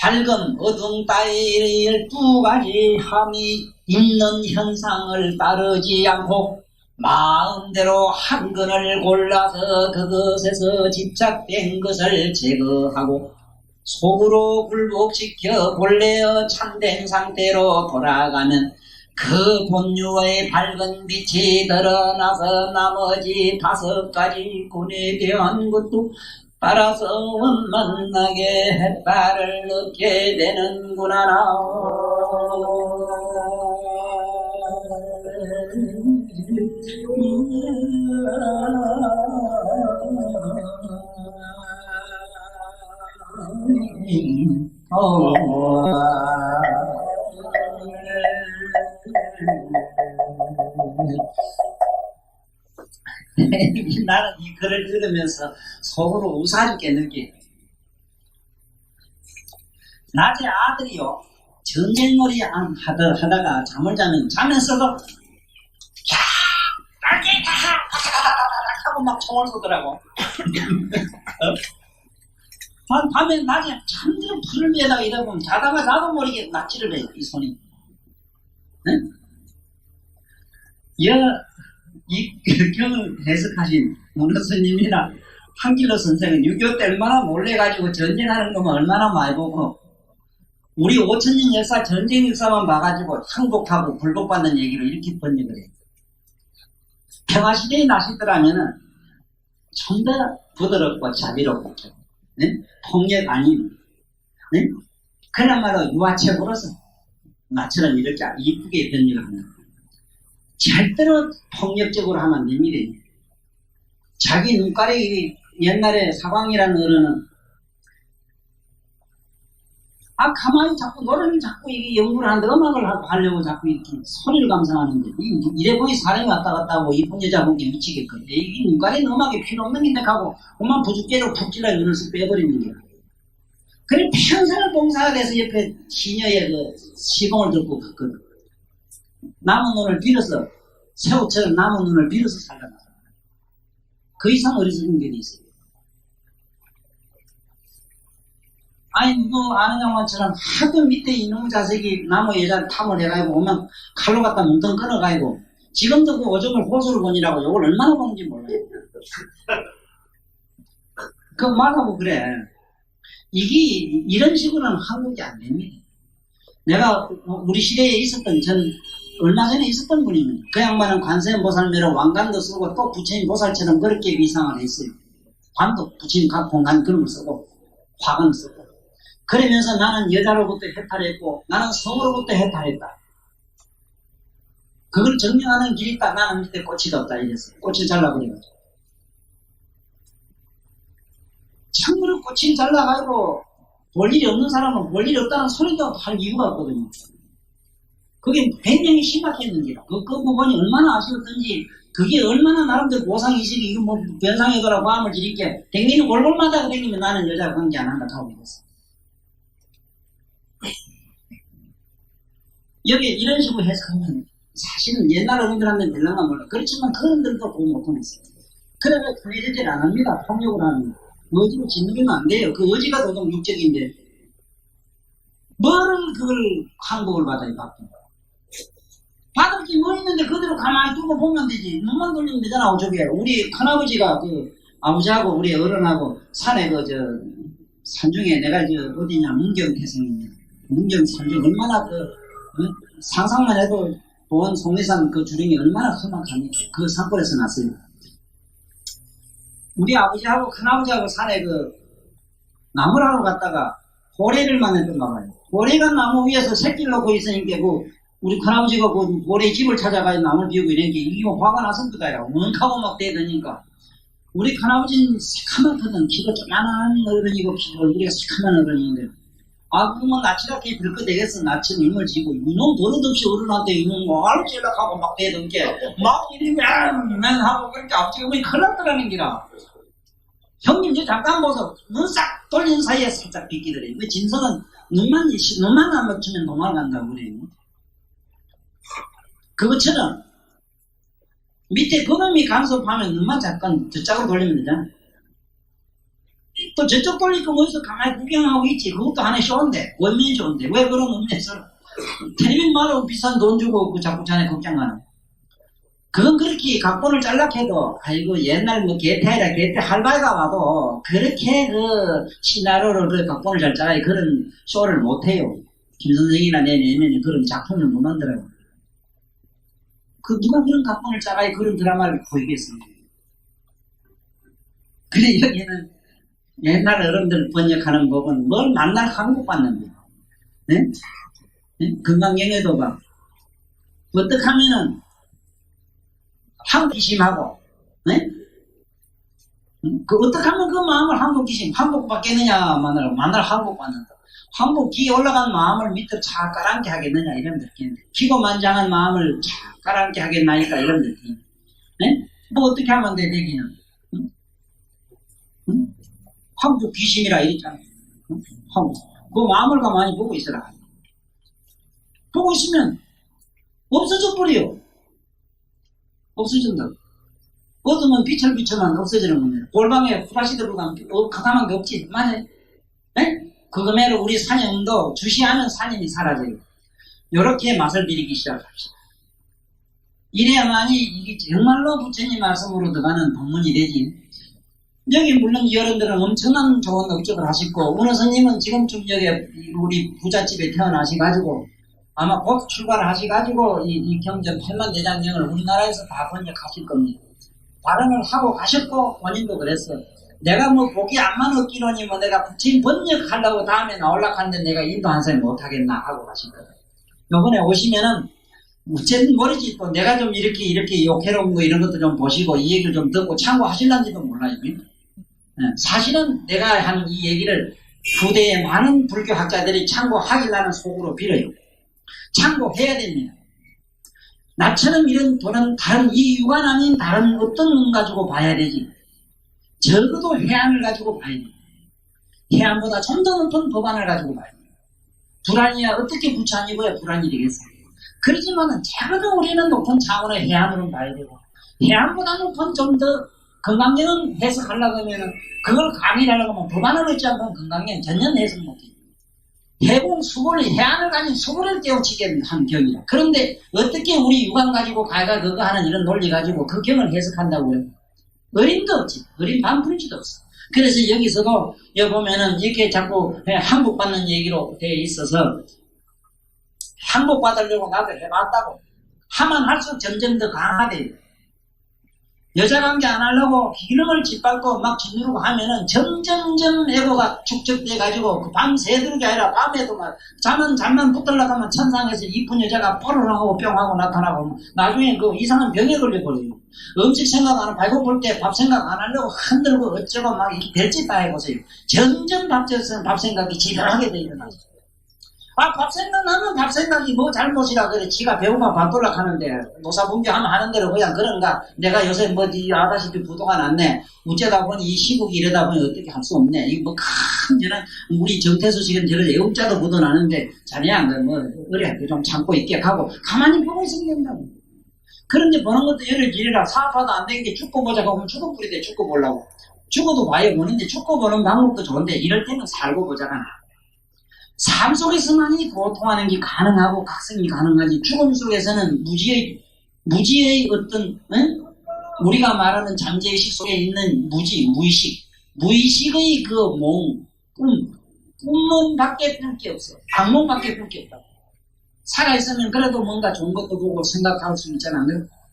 밝음, 어둠 따위 12가지 함이 있는 현상을 따르지 않고 마음대로 한 근을 골라서 그것에서 집착된 것을 제거하고 속으로 굴복시켜 본래의 참된 상태로 돌아가면 그 본유의 밝은 빛이 드러나서 나머지 5가지 군에 대한 것도 따라서 원만하게 햇발을 얻게 되는구나. 나는 이 글을 읽으면서 속으로 우사죽게 느껴. 낮에 아들이요 전쟁놀이 하다가 잠을 자면서도 야 날개 하고 막 총을 쏘더라고. 밤에 낮에 참대로 풀을 매다가 이러다 보면 자다가 나도 모르게 납치를 해, 이 손이. 응? 이 경을 해석하신 문호 스님이나 한길로 선생은 6.25 때 얼마나 몰래가지고 전쟁하는 거면 얼마나 많이 보고 우리 5,000년 역사 전쟁 역사만 봐가지고 항복하고 굴복받는 얘기를 이렇게 번역을 해. 평화시대에 나시더라면은 좀 더 부드럽고 자비롭고 네? 폭력 아닌 네? 그야말로 유아책으로서 나처럼 이렇게 이쁘게 변명을 하는 거예요. 절대로 폭력적으로 하면 안 됩니다. 자기 눈가리, 옛날에 사광이라는 어른은 가만히 자꾸 노래를 자꾸 이게 연구를 하는데 음악을 하려고 자꾸 이렇게 소리를 감상하는데 이래 보니 사람이 왔다 갔다 하고 이쁜 여자 보기 미치겠거든. 이 눈가리는 음악이 필요 없는 긴데 하고 그만 부죽개로 푹 찔러 눈을 쓱 빼버리는 거야. 그래 평생을 봉사를 해서 옆에 시녀의 그 시봉을 듣고 갔거든. 남은 눈을 빌어서 새우처럼 남은 눈을 빌어서 살아나. 그 이상 어리석은 게 있어요. 아니, 아는 양반처럼 하도 밑에 이놈의 자식이 나무 여자를 탐을 해가지고 오면 칼로 갖다 뭉텅 끊어가지고 지금도 그 오줌을 호수를 보니라고 욕을 얼마나 보는지 몰라요. 그 말하고 그래. 이게 이런 식으로는 한국이 안 됩니다. 내가 우리 시대에 있었던 얼마 전에 있었던 분입니다. 그 양반은 관세음보살매로 왕관도 쓰고 또 부처님 보살처럼 그렇게 위상을 했어요. 관도 부처님 공간 그런 걸 쓰고 화관을 쓰고 그러면서 나는 여자로부터 해탈했고 나는 성으로부터 해탈했다. 그걸 증명하는 길이 있다. 나는 밑에 꼬치가 없다 이랬어요. 꼬치를 잘라버려가지고 참으로 꼬치를 잘라가지고 볼 일이 없는 사람은 볼 일이 없다는 소리도 할 이유가 없거든요. 그게 굉장히 심각했는지라. 그 부분이 얼마나 아쉬웠던지, 그게 얼마나 나름대로 보상의식이, 이거 뭐, 변상이거라 마음을 지니까, 댕기는 골골마다 댕기면 나는 여자 관계 안 한다 하고 있었어. 여기 이런 식으로 해석하면, 사실은 옛날 어른들한테는 별난가 몰라. 그렇지만 그 어른들도 그걸 못하겠어요. 그러면 편해지질 안 합니다. 폭력을 하는. 의지로 짓누르면 안 돼요. 그 의지가 도덕 육적인데, 뭐를 그걸 항복을 받아야 바쁜가. 받을 게 뭐 있는데 그대로 가만히 두고 보면 되지. 눈만 돌리면 되잖아. 저게 우리 큰아버지가 그 아버지하고 우리 어른하고 산에 산중에 내가 어디냐 문경태성입니다. 문경 산중 얼마나 상상만 해도 보원 송리산 그 주령이 얼마나 험악합니까. 그 산골에서 났어요. 우리 아버지하고 큰아버지하고 산에 나무를 하러 갔다가 고래를 만났던가 봐요. 고래가 나무 위에서 새끼를 놓고 있으니까 우리 큰아버지가 그 고래 집을 찾아가서 나무를 비우고 이러니까 이게 화가 나서 그다요. 뭉하고 막 대더니까 우리 큰아버지는 새카맣거든. 키가 조그만한 어른이고 얼굴이 새카만 어른인데 그러면 나치라게 들거 되겠어. 나치는 힘을 지고 이놈 버릇없이 어른한테 이놈 뭐하러 찔락하고 막 대던게 막 이러면 하고 그렇게 앞뒤가 보니 큰일 났더라는 기라. 형님 저 잠깐 보소. 눈 싹 돌린 사이에 살짝 비끼더래. 그 진성은 눈만 안 맞추면 도망간다고 그래요. 그것처럼 밑에 그놈이 간섭하면 눈만 잠깐 저쪽으로 돌리면 되잖아. 또 저쪽 돌리고 뭐해서 가만히 구경하고 있지. 그것도 하나의 쇼인데 원면이 쇼인데 왜 그런 의미에서 텔레비전 말로 비싼 돈 주고 자꾸 자네 걱정하는. 그건 그렇게 각본을 짤락해도 아이고 옛날 개태라 개태 할바이가 와도 그렇게 시나리오를 각본을 잘 짜야 그런 쇼를 못해요. 김선생이나 내 내면에 그런 작품을 못 만들어요. 누가 그런 각본을 짜가야 그런 드라마를 보이겠습니까? 그래 여기는 옛날 어른들 번역하는 법은 뭘 만날 한국 봤는데 네? 네? 건강경에도 봐. 어떻게 하면은 한국기심하고 네? 어떻게 하면 그 마음을 한국기심 한국받겠느냐 만날 한국받는다. 한국기에 올라간 마음을 밑으로 잘 가라앉게 하겠느냐 이런 느낌인데 기고만장한 마음을 잘 가라앉게 하겠나니까 이런 느낌. 네? 뭐 어떻게 하면 돼 되기는 응? 응? 한국 귀심이라 이랬잖아. 응? 한국 그 마음을 가만히 보고 있으라. 보고 있으면 없어져 버려. 없어진다. 어두면 빛을 비춰만 없어지는 겁니다. 골방에 후라시 들어가면 가감한 게 없지. 맞아요? 네? 그거매로 우리 사념도 주시하는 사념이 사라져요. 요렇게 맛을 들이기 시작합시다. 이래야만이 이게 정말로 부처님 말씀으로 들어가는 법문이 되지. 여기 물론 여러분들은 엄청난 좋은 업적을 하시고 어느 스님은 지금쯤 여기 우리 부잣집에 태어나셔가지고 아마 곧 출가를 하셔가지고 이 경전 8만 대장경을 우리나라에서 다 번역하실 겁니다. 발언을 하고 가셨고 본인도 그랬어요. 내가 뭐 복이 안만 얻기로니 뭐 내가 부처님 번역하려고 다음에 나올라 하는데 내가 인도 한 사람이 못하겠나 하고 가신 거예요. 요번에 오시면은 어쨌든 모르지 또 내가 좀 이렇게 욕해놓은 거 이런 것도 좀 보시고 이 얘기를 좀 듣고 참고하실란지도 몰라요. 사실은 내가 한 이 얘기를 후대에 많은 불교 학자들이 참고하기라는 속으로 빌어요. 참고해야 됩니다. 나처럼 이런 분은 다른 이 유관 아닌 다른 어떤 눈 가지고 봐야 되지. 적어도 해안을 가지고 봐야 됩니다. 해안보다 좀 더 높은 법안을 가지고 봐야 됩니다. 불안이야 어떻게 부처님이고야 불안이 되겠어요. 그렇지만은 적어도 우리는 높은 차원의 해안으로 봐야 되고 해안보다 높은 좀 더 건강경 해석하려고 하면은 그걸 강의하려고 하면 법안을 얻지 않고 건강경 전혀 해석 못해요. 해공 수보를 해안을 가진 수보를 떼어치게 한 경이라. 그런데 어떻게 우리 유관 가지고 가가 그거 하는 이런 논리 가지고 그 경을 해석한다고 해요. 어림도 없지. 어림 반푼지도 없어. 그래서 여기서도 여기 보면은 이렇게 자꾸 항복받는 얘기로 되어 있어서 항복받으려고 나도 해봤다고. 하면 할수록 점점 더 강화돼요. 여자 관계 안 하려고 기름을 짓밟고 막 짓누르고 하면은 점점점 에고가 축적돼가지고 그 밤새도록이 아니라 밤에도 막 잠만 붙들려고 하면 천상에서 이쁜 여자가 뽀르르하고 뿅하고 나타나고 나중에 그 이상한 병에 걸려버려요. 음식 생각 안 하고 배고플 때 밥 생각 안 하려고 흔들고 어쩌고 막 이렇게 될짓 다 해보세요. 점점 밥 생각이 지랄하게 돼 일어나죠. 밥 생각나면 밥 생각이 뭐 잘못이라 그래. 지가 배고파 밥 돌락 하는데 노사분규하면 하는 대로 그냥 그런가. 내가 요새 뭐이 아다시피 부도가 났네. 어쩌다 보니 이 시국이 이러다 보니 어떻게 할 수 없네. 이거 뭐 큰 저는 우리 정태수 씨는 저를 애국자도 묻어나는데 자네야 뭐 그래 좀 참고 있게 하고 가만히 보고 있으면 된다고. 그런데 보는 것도 예를 지리라 사업하도 안 되는 게 축구 보자고 하면 축구 뿌리대 축구 보려고. 축구도 봐야 보는데 축구 보는 방법도 좋은데 이럴 때는 살고 보자가 나. 삶 속에서만이 고통하는 게 가능하고 각성이 가능하지 죽음 속에서는 무지의 어떤 우리가 말하는 잠재의식 속에 있는 무의식의 그 꿈은 밖에 뿔 게 없어. 악몽 밖에 뿔 게 없다고. 살아있으면 그래도 뭔가 좋은 것도 보고 생각할 수 있잖아.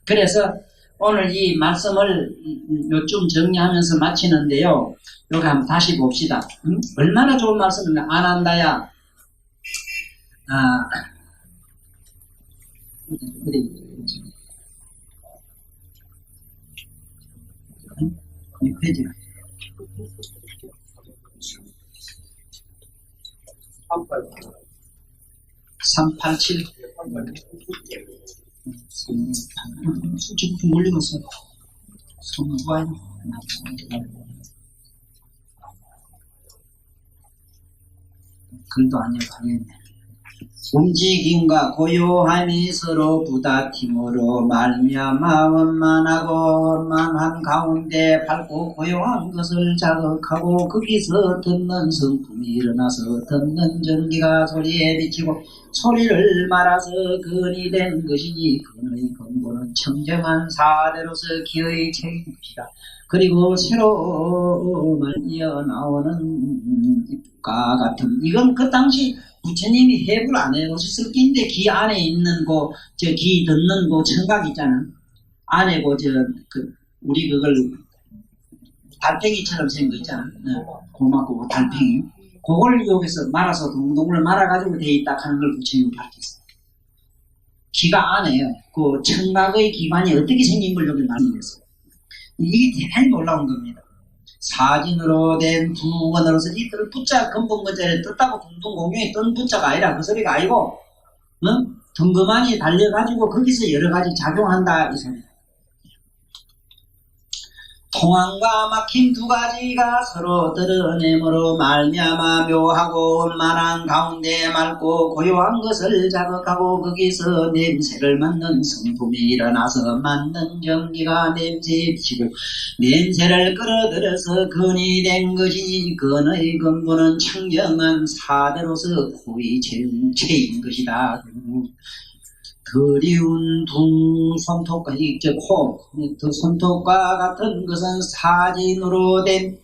그래서 오늘 이 말씀을 요쯤 정리하면서 마치는데요. 여기 한번 다시 봅시다. 얼마나 좋은 말씀인가. 아난다야. 그래. 몇 페이지야? 387. 솔직히 몰리겠어. 성과인. 글도 아니고 당연히. 움직임과 고요함이 서로 부다팀으로 말미암아 원만하고 원만한 가운데 밝고 고요한 것을 자극하고 거기서 듣는 성품이 일어나서 듣는 전기가 소리에 비치고 소리를 말아서 근이 된 것이니 근의 근본은 청정한 사대로서 기의 책임이다. 그리고 새로움을 이어나오는 과 같은 이건 그 당시 부처님이 해부를 안 해놓으셨을 텐데 기 안에 있는 기 듣는 청각 있잖아. 안에 우리 그걸 달팽이처럼 생긴 거 있잖아. 고맙고 달팽이. 그걸 여기서 말아서 동동을 말아가지고 돼 있다 하는 걸 부처님이 밝혔어요. 기가 안에요. 그 청각의 기관이 어떻게 생긴 걸 여기 말씀했어요. 이게 대단히 놀라운 겁니다. 사진으로 된 두원으로서 이 붙자 근본문자를 떴다고 둥둥 공룡이 뜬 붙자가 아니라 그 소리가 아니고 덩그만이 달려가지고 거기서 여러가지 작용한다 이 소리. 통함과 막힘 두 가지가 서로 드러내므로 말미암아 묘하고 원만한 가운데 맑고 고요한 것을 자극하고 거기서 냄새를 맡는 성품이 일어나서 맡는 전기가 냄새에 비치고 냄새를 끌어들여서 근이 된 것이니 근의 근본은 청정한 사대로서 고의 체인 것이다. 그리운 두 손톱과 두 손톱과 같은 것은 사진으로 된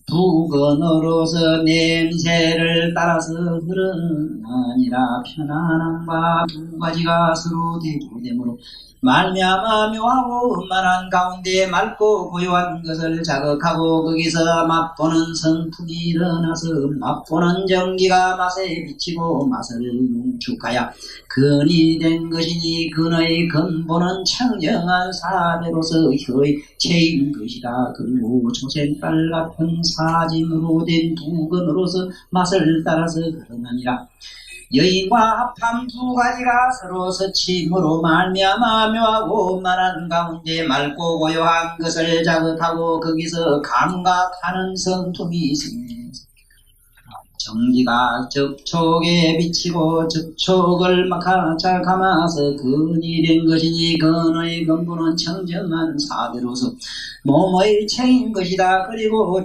두 건으로서 냄새를 따라서 흐르는 아니라 편안함과 두 가지가 서로 대조되므로 말미암아 묘하고 음만한 가운데 맑고 고요한 것을 자극하고 거기서 맛보는 성품이 일어나서 맛보는 전기가 맛에 비치고 맛을 농축하여 근이 된 것이니 근의 근본은 청정한 사대로서 혀의 체인 것이라. 그리고 조센깔 같은 사진으로 된 두건으로서 맛을 따라서 그러느니라. 여인과 합함 두 가지가 서로 서침으로 말미암아 묘하고 만한 가운데 맑고 고요한 것을 자극하고 거기서 감각하는 성품이 있으니 정기가 접촉에 비치고 접촉을 잘 감아서 근이 된 것이니 근의 근본은 청정한 사대로서 몸의 체인 것이다. 그리고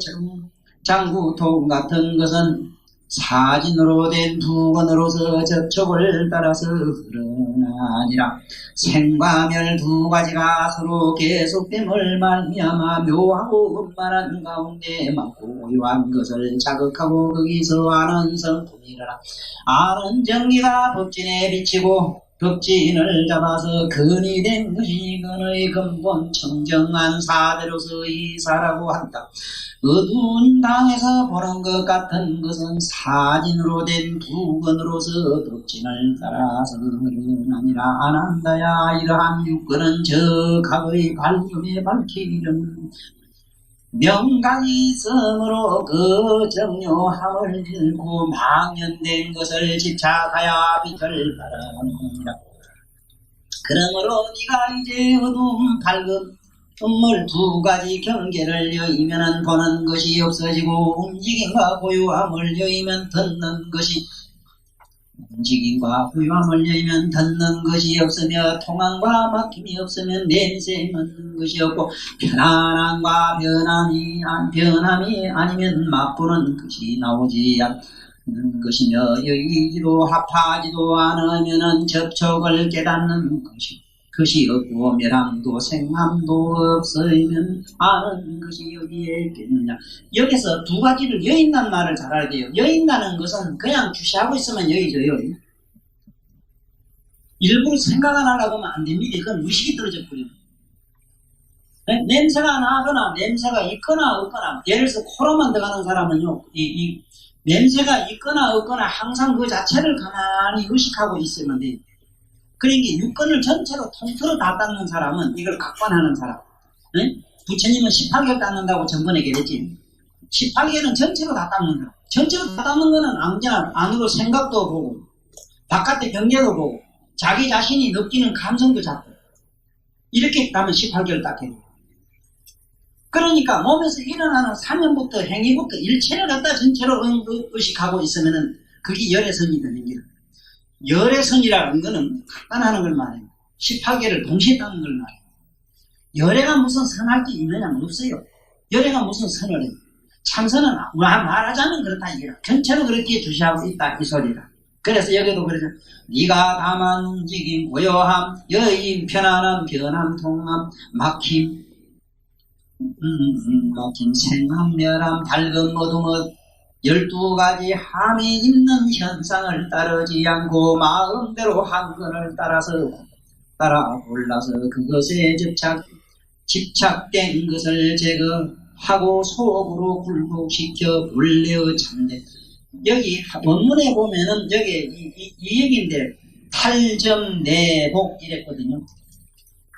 장구통 같은 것은 사진으로 된 두건으로서 접촉을 따라서 흐르나니라. 생과 멸 두 가지가 서로 계속됨을 말미암아 묘하고 음만한 가운데 많고 고요한 것을 자극하고 거기서 아는 성품이라. 아는 정기가 법진에 비치고 법진을 잡아서 근이 된 것이 근의 근본 청정한 사대로서 이사라고 한다. 어두운 방에서 보는 것 같은 것은 사진으로 된 두건으로서 법진을 따라서 흐르나니라. 아난다야 이러한 육건은 저 각의 밝음에 밝히기는 명강이 있으므로 그 정료함을 잃고 망연된 것을 집착하여 빛을 바라느니라. 그러므로 네가 이제 어두움 밝음 음물 두 가지 경계를 여의면 보는 것이 없어지고 움직임과 고요함을 여의면 듣는 것이 움직임과 고요함을 여의면 듣는 것이 없으며 통함과 막힘이 없으면 냄새 맡는 것이 없고 편안함과 변함이 아니면 맛보는 것이 나오지 않는 것이며 여의지도 합하지도 않으면 접촉을 깨닫는 것이 없고 멸함도 생함도 없으면 아는 것이 여기에 있겠느냐. 여기서 두 가지를 여인단 말을 잘 알아야 돼요. 여인다는 것은 그냥 주시하고 있으면 여의져요. 일부러 생각 안 하려고 하면 안 됩니다. 그건 의식이 떨어져 버려요. 냄새가 나거나 냄새가 있거나 없거나, 예를 들어서 코로만 들어가는 사람은요, 이 냄새가 있거나 없거나 항상 그 자체를 가만히 의식하고 있으면 돼요. 그러니까 육건을 전체로 통틀어 다 닦는 사람은 이걸 각관하는 사람. 네? 부처님은 18개를 닦는다고 전번에 얘기했지. 18개는 전체로 다 닦는 사람. 전체로 다 닦는 거는 언제나 안으로 생각도 보고 바깥의 경계도 보고 자기 자신이 느끼는 감성도 잡고 이렇게 하면 18개를 닦게 돼요. 그러니까 몸에서 일어나는 사면부터 행위부터 일체를 갖다 전체로 의식하고 있으면은 그게 열애선이 되는 거예요. 열애선이라는 것은 각관하는 걸 말해요. 18개를 동시에 닦는 걸 말해요. 열애가 무슨 선할 게 있느냐면 없어요. 열애가 무슨 선을 해요. 참선은 말하자면 그렇다 이거라. 전체로 그렇게 주시하고 있다 이 소리다. 그래서 여기도 그러죠. 네가 다만 움직임, 고요함, 여임, 편안함, 변함, 통함, 막힘, 생함, 멸함, 밝음, 어둠, 12가지 함이 있는 현상을 따르지 않고 마음대로 한건을 따라 골라서 그것에 집착된 것을 제거하고 속으로 굴복시켜 불내어 참되. 여기 원문에 보면은 여기 이 얘기인데 탈점내복 이랬거든요.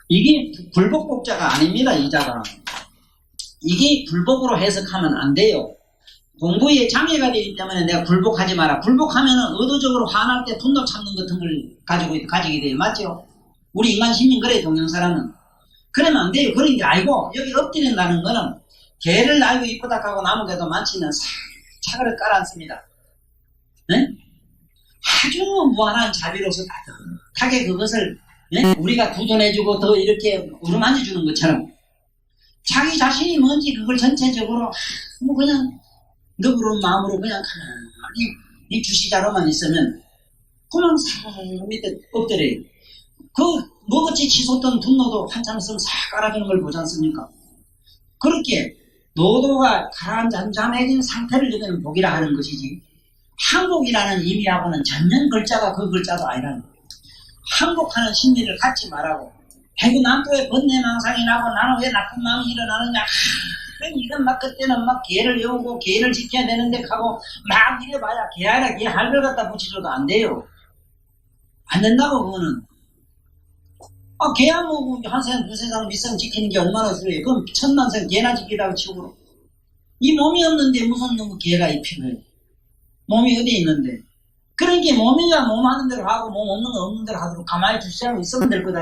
이게 불복복자가 아닙니다. 이 자가. 이게 불복으로 해석하면 안 돼요. 공부에 장애가 되기 때문에 내가 굴복하지 마라. 굴복하면은 의도적으로 화날 때 분노 참는 같은 걸 가지게 돼요. 맞죠? 우리 인간 심리는 그래, 동양사람은. 그러면 안 돼요. 그런 게 알고, 여기 엎드린다는 거는 개를 알고 이쁘다 하고 남은 게도 많지는 차그를 깔아앉습니다. 네? 아주 무한한 자비로서 따뜻하게 그것을, 네? 우리가 두존해주고 더 이렇게 우르만져주는 것처럼 자기 자신이 뭔지 그걸 전체적으로 뭐 그냥 너그러운 마음으로 그냥 가만히 이 주시자로만 있으면 그냥 살 밑에 엎드려요. 그 뭐같이 치솟던 분노도 한참 있으면 싹 깔아주는 걸 보지 않습니까? 그렇게 노도가 가라앉잠잠해진 상태를 여기는 복이라 하는 것이지, 항복이라는 의미하고는 전면 글자가 그 글자도 아니라는 거예요. 항복하는 심리를 갖지 말라고. 해구 난도에 번뇌망상이 나고 나는 왜 나쁜 마음이 일어나느냐. 이건 막 그때는 막 개를 여우고 개를 지켜야 되는데 하고 막 이래봐야 개 아니라 개 할배 갖다 붙이줘도 안 돼요. 안 된다고 그거는. 개야 뭐 한 세상 두 세상 밑상 지키는 게 얼마나 수요해. 그럼 천만생 개나 지키라고 치고. 이 몸이 없는데 무슨 놈의 개가 입히고요. 몸이 어디 있는데. 그러니까 몸이야 몸 하는 대로 하고 몸 없는 거 없는 대로 하도록 가만히 두시라고 있으면 될 거다.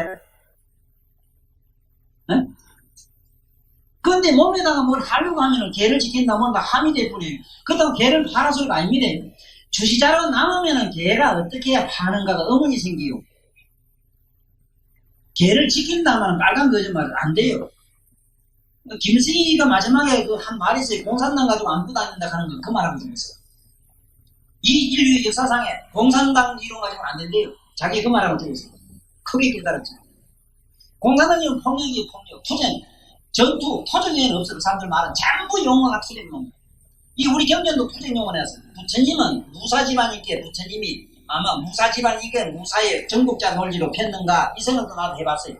그런데 몸에다가 뭘 하려고 하면은 개를 지킨다 뭔가 함이 될 뿐이에요. 그렇다고 개를 파는 소리가 아닙니다. 주시자로 남으면은 개가 어떻게 해야 파는가가 의문이 생기요. 개를 지킨다면 빨간 거짓말 안 돼요. 김승희가 마지막에 그 한 말이 있어요. 공산당 가지고 안고 다닌다 하는 거 그 말하고 있어요. 이 인류의 역사상에 공산당 이론 가지고 안 된대요. 자기 그 말하고 들었어요. 크게 깨달았죠. 공산당이면 폭력이에요. 폭력, 투쟁, 전투, 토정에는 없어요. 사람들 말은 전부 용어가 틀린 겁니다. 이 우리 경전도 투쟁 용어였어요. 부처님은 무사집안이기에 부처님이 아마 무사집안이기에 무사의 전국자 논리로 폈는가 이 생각도 나도 해봤어요.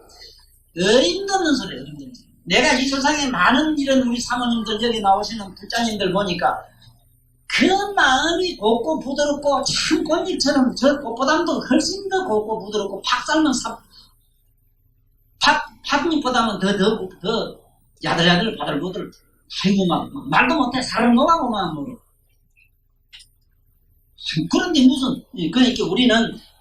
어림도 없는 소리예요. 어림도 없는 소리. 내가 이 세상에 많은 이런 우리 사모님들 여기 나오시는 불자님들 보니까 그 마음이 곱고 부드럽고 참 꽃잎처럼 저 꽃보다도 훨씬 더 곱고 부드럽고 팍 삶은 팥잎보다는 더 야들야들 바들바들 아이고 막 말도 못해 사람 녹아고 막 뭐로. 그런데 무슨 그러니까 우리는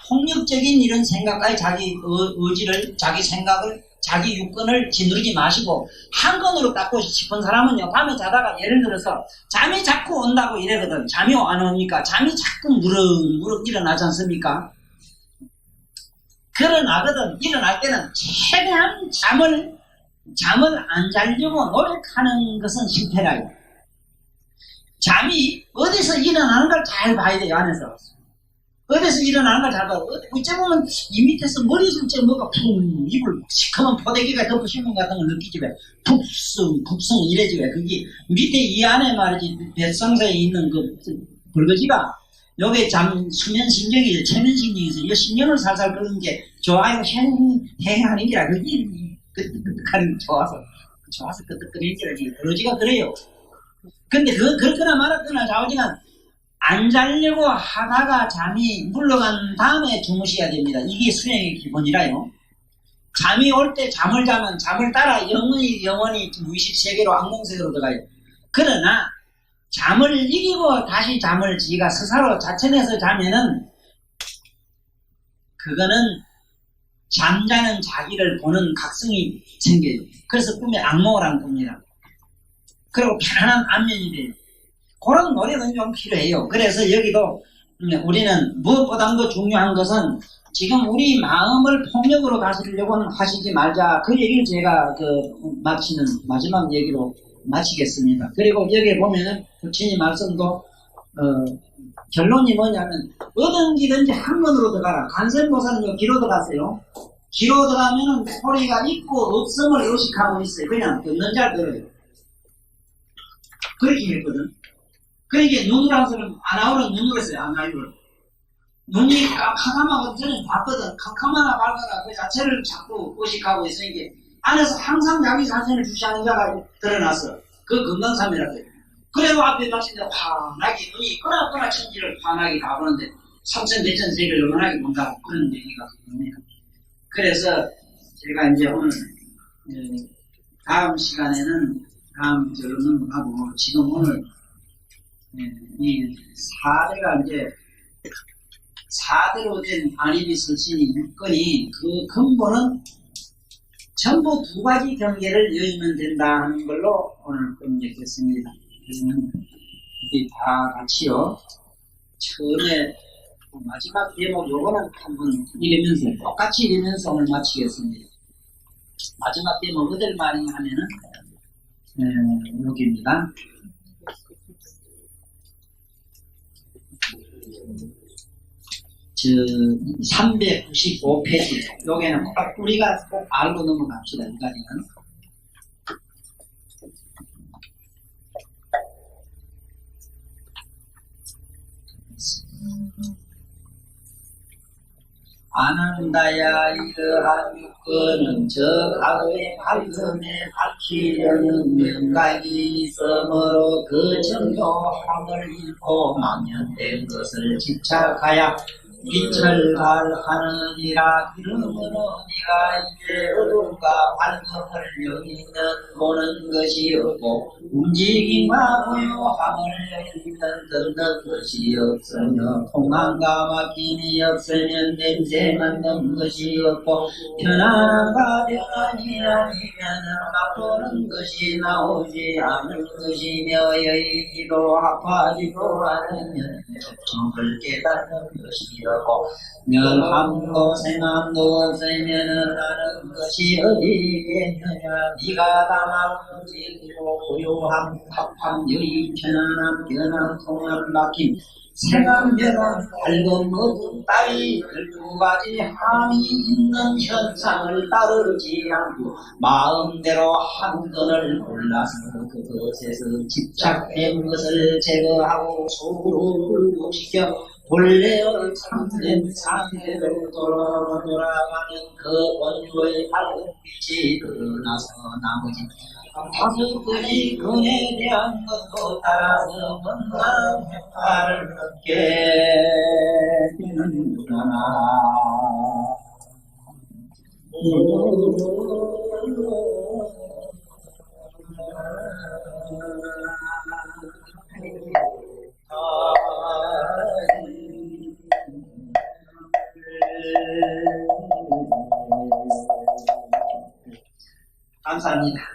폭력적인 이런 생각까지 자기 의지를 자기 생각을 자기 육근을 짓누르지 마시고 한 건으로 닦고 싶은 사람은요 밤에 자다가 예를 들어서 잠이 자꾸 온다고 이래거든. 잠이 안 옵니까? 잠이 자꾸 무럭무럭 일어나지 않습니까? 일어나거든. 일어날 때는 최대한 잠을 안 자려고 노력하는 것은 실패라요. 잠이 어디서 일어나는 걸 잘 봐야 돼요. 안에서 어디서 일어나는 걸 잘 봐요. 어째 보면 이 밑에서 머리속에 뭐가 푹 입을 시커먼 포대기가 덮으시는 것 같은 걸 느끼지 왜 푹승 이래지 왜 그게 밑에 이 안에 말이지 뱃상사에 있는 그 벌거지가 요게 수면신경이죠. 체면신경이죠. 이 신경을 살살 끄는 게 좋아요. 행하는 게라 그게 끄떡끄떡하는 게 좋아서 끄떡끄떡하는 게라 벌거지가 그래요. 근데 그렇거나 말았거나 자오지간 안 자려고 하다가 잠이 물러간 다음에 주무셔야 됩니다. 이게 수행의 기본이라요. 잠이 올 때 잠을 자면 잠을 따라 영원히 무의식 세계로 악몽세계로 들어가요. 그러나 잠을 이기고 다시 잠을 지가 스스로 자천해서 자면은 그거는 잠자는 자기를 보는 각성이 생겨요. 그래서 꿈에 악몽을 안 꿉니다. 그리고 편안한 안면이 돼요. 그런 노력은 좀 필요해요. 그래서 여기도 우리는 무엇보다도 중요한 것은 지금 우리 마음을 폭력으로 다스리려고는 하시지 말자. 그 얘기를 제가 마치는 마지막 얘기로 마치겠습니다. 그리고 여기에 보면은 부처님 말씀도 결론이 뭐냐면 어떤 기든지 한 번으로 들어가라. 간센보살은요 기로 들어가세요. 기로 들어가면은 소리가 있고 없음을 의식하고 있어요. 그냥 듣는 잘 들어요. 그렇게 했거든. 그러니까 눈으로 한 사람 아나우는 눈으로 했어요. 아나우를 눈이 캄캄하고 저는 봤거든. 캄캄하나 밝거나 그 자체를 자꾸 의식하고 있으니까 안에서 항상 자기 자신을 주시하는 자가 드러났어. 그 금강삼이라고 해요. 그래도 앞에 마침내 환하게 눈이 꺼나 천지를 환하게 가보는데 삼천 대천 세계를 영원하게 본다. 그런 얘기가 있습니다. 그래서 제가 이제 오늘 다음 시간에는 다음 결론을 하고 지금 오늘 이 사대가 이제 사대로 된 안입이 설신이 6건이 그 근본은 전부 두 가지 경계를 여의면 된다 하는 걸로 오늘 끝내겠습니다. 그러면 우리 다 같이요. 처음에 마지막 대목 요거는 한번 읽으면서 똑같이 읽으면서 오늘 마치겠습니다. 마지막 대목 어딜 말이냐 하면은 여기입니다. 저 395페이지 여기는 꼭 우리가 꼭 알고 넘어갑시다. 이 가지는 아난다야 이러한 육건은 저 과거의 밝음에 밝히려는 명각이 있으므로 그 정교함을 잃고 망연된 것을 집착하여 빛을 발하느니라. 그러므로 네가 이제 어둠과 밝음을 여기는 보는 것이 없고 움직임과 고요함을 여기는 듣는 것이 없으며 통함과 막힘이 없으면 냄새 맡는 것이 없고 편안함과 변함이 아니면 맛보는 것이 나오지 않을 것이며 여의기도 합하지도 않으면 정을 깨닫는 것이요 멸함도 생함도 없으면 나는 것이 어디겠느냐. 네가 다만 움직이고 고요함 합함 여의 편안함 변함 통함 막힘 생각 변함 밝음 어둠 따위 12가지 함이 있는 현상을 따르지 않고 마음대로 한 건을 골라서 그것에서 집착된 것을 제거하고 속으로 굴복시켜 본래의 참된 상태로 돌아가는 그 원효의 밝은빛이 드러나서 나머지 다섯 가지 근에 대한 것도 따라서 뭔가 효과를 얻게 되는구나. 감사합니다.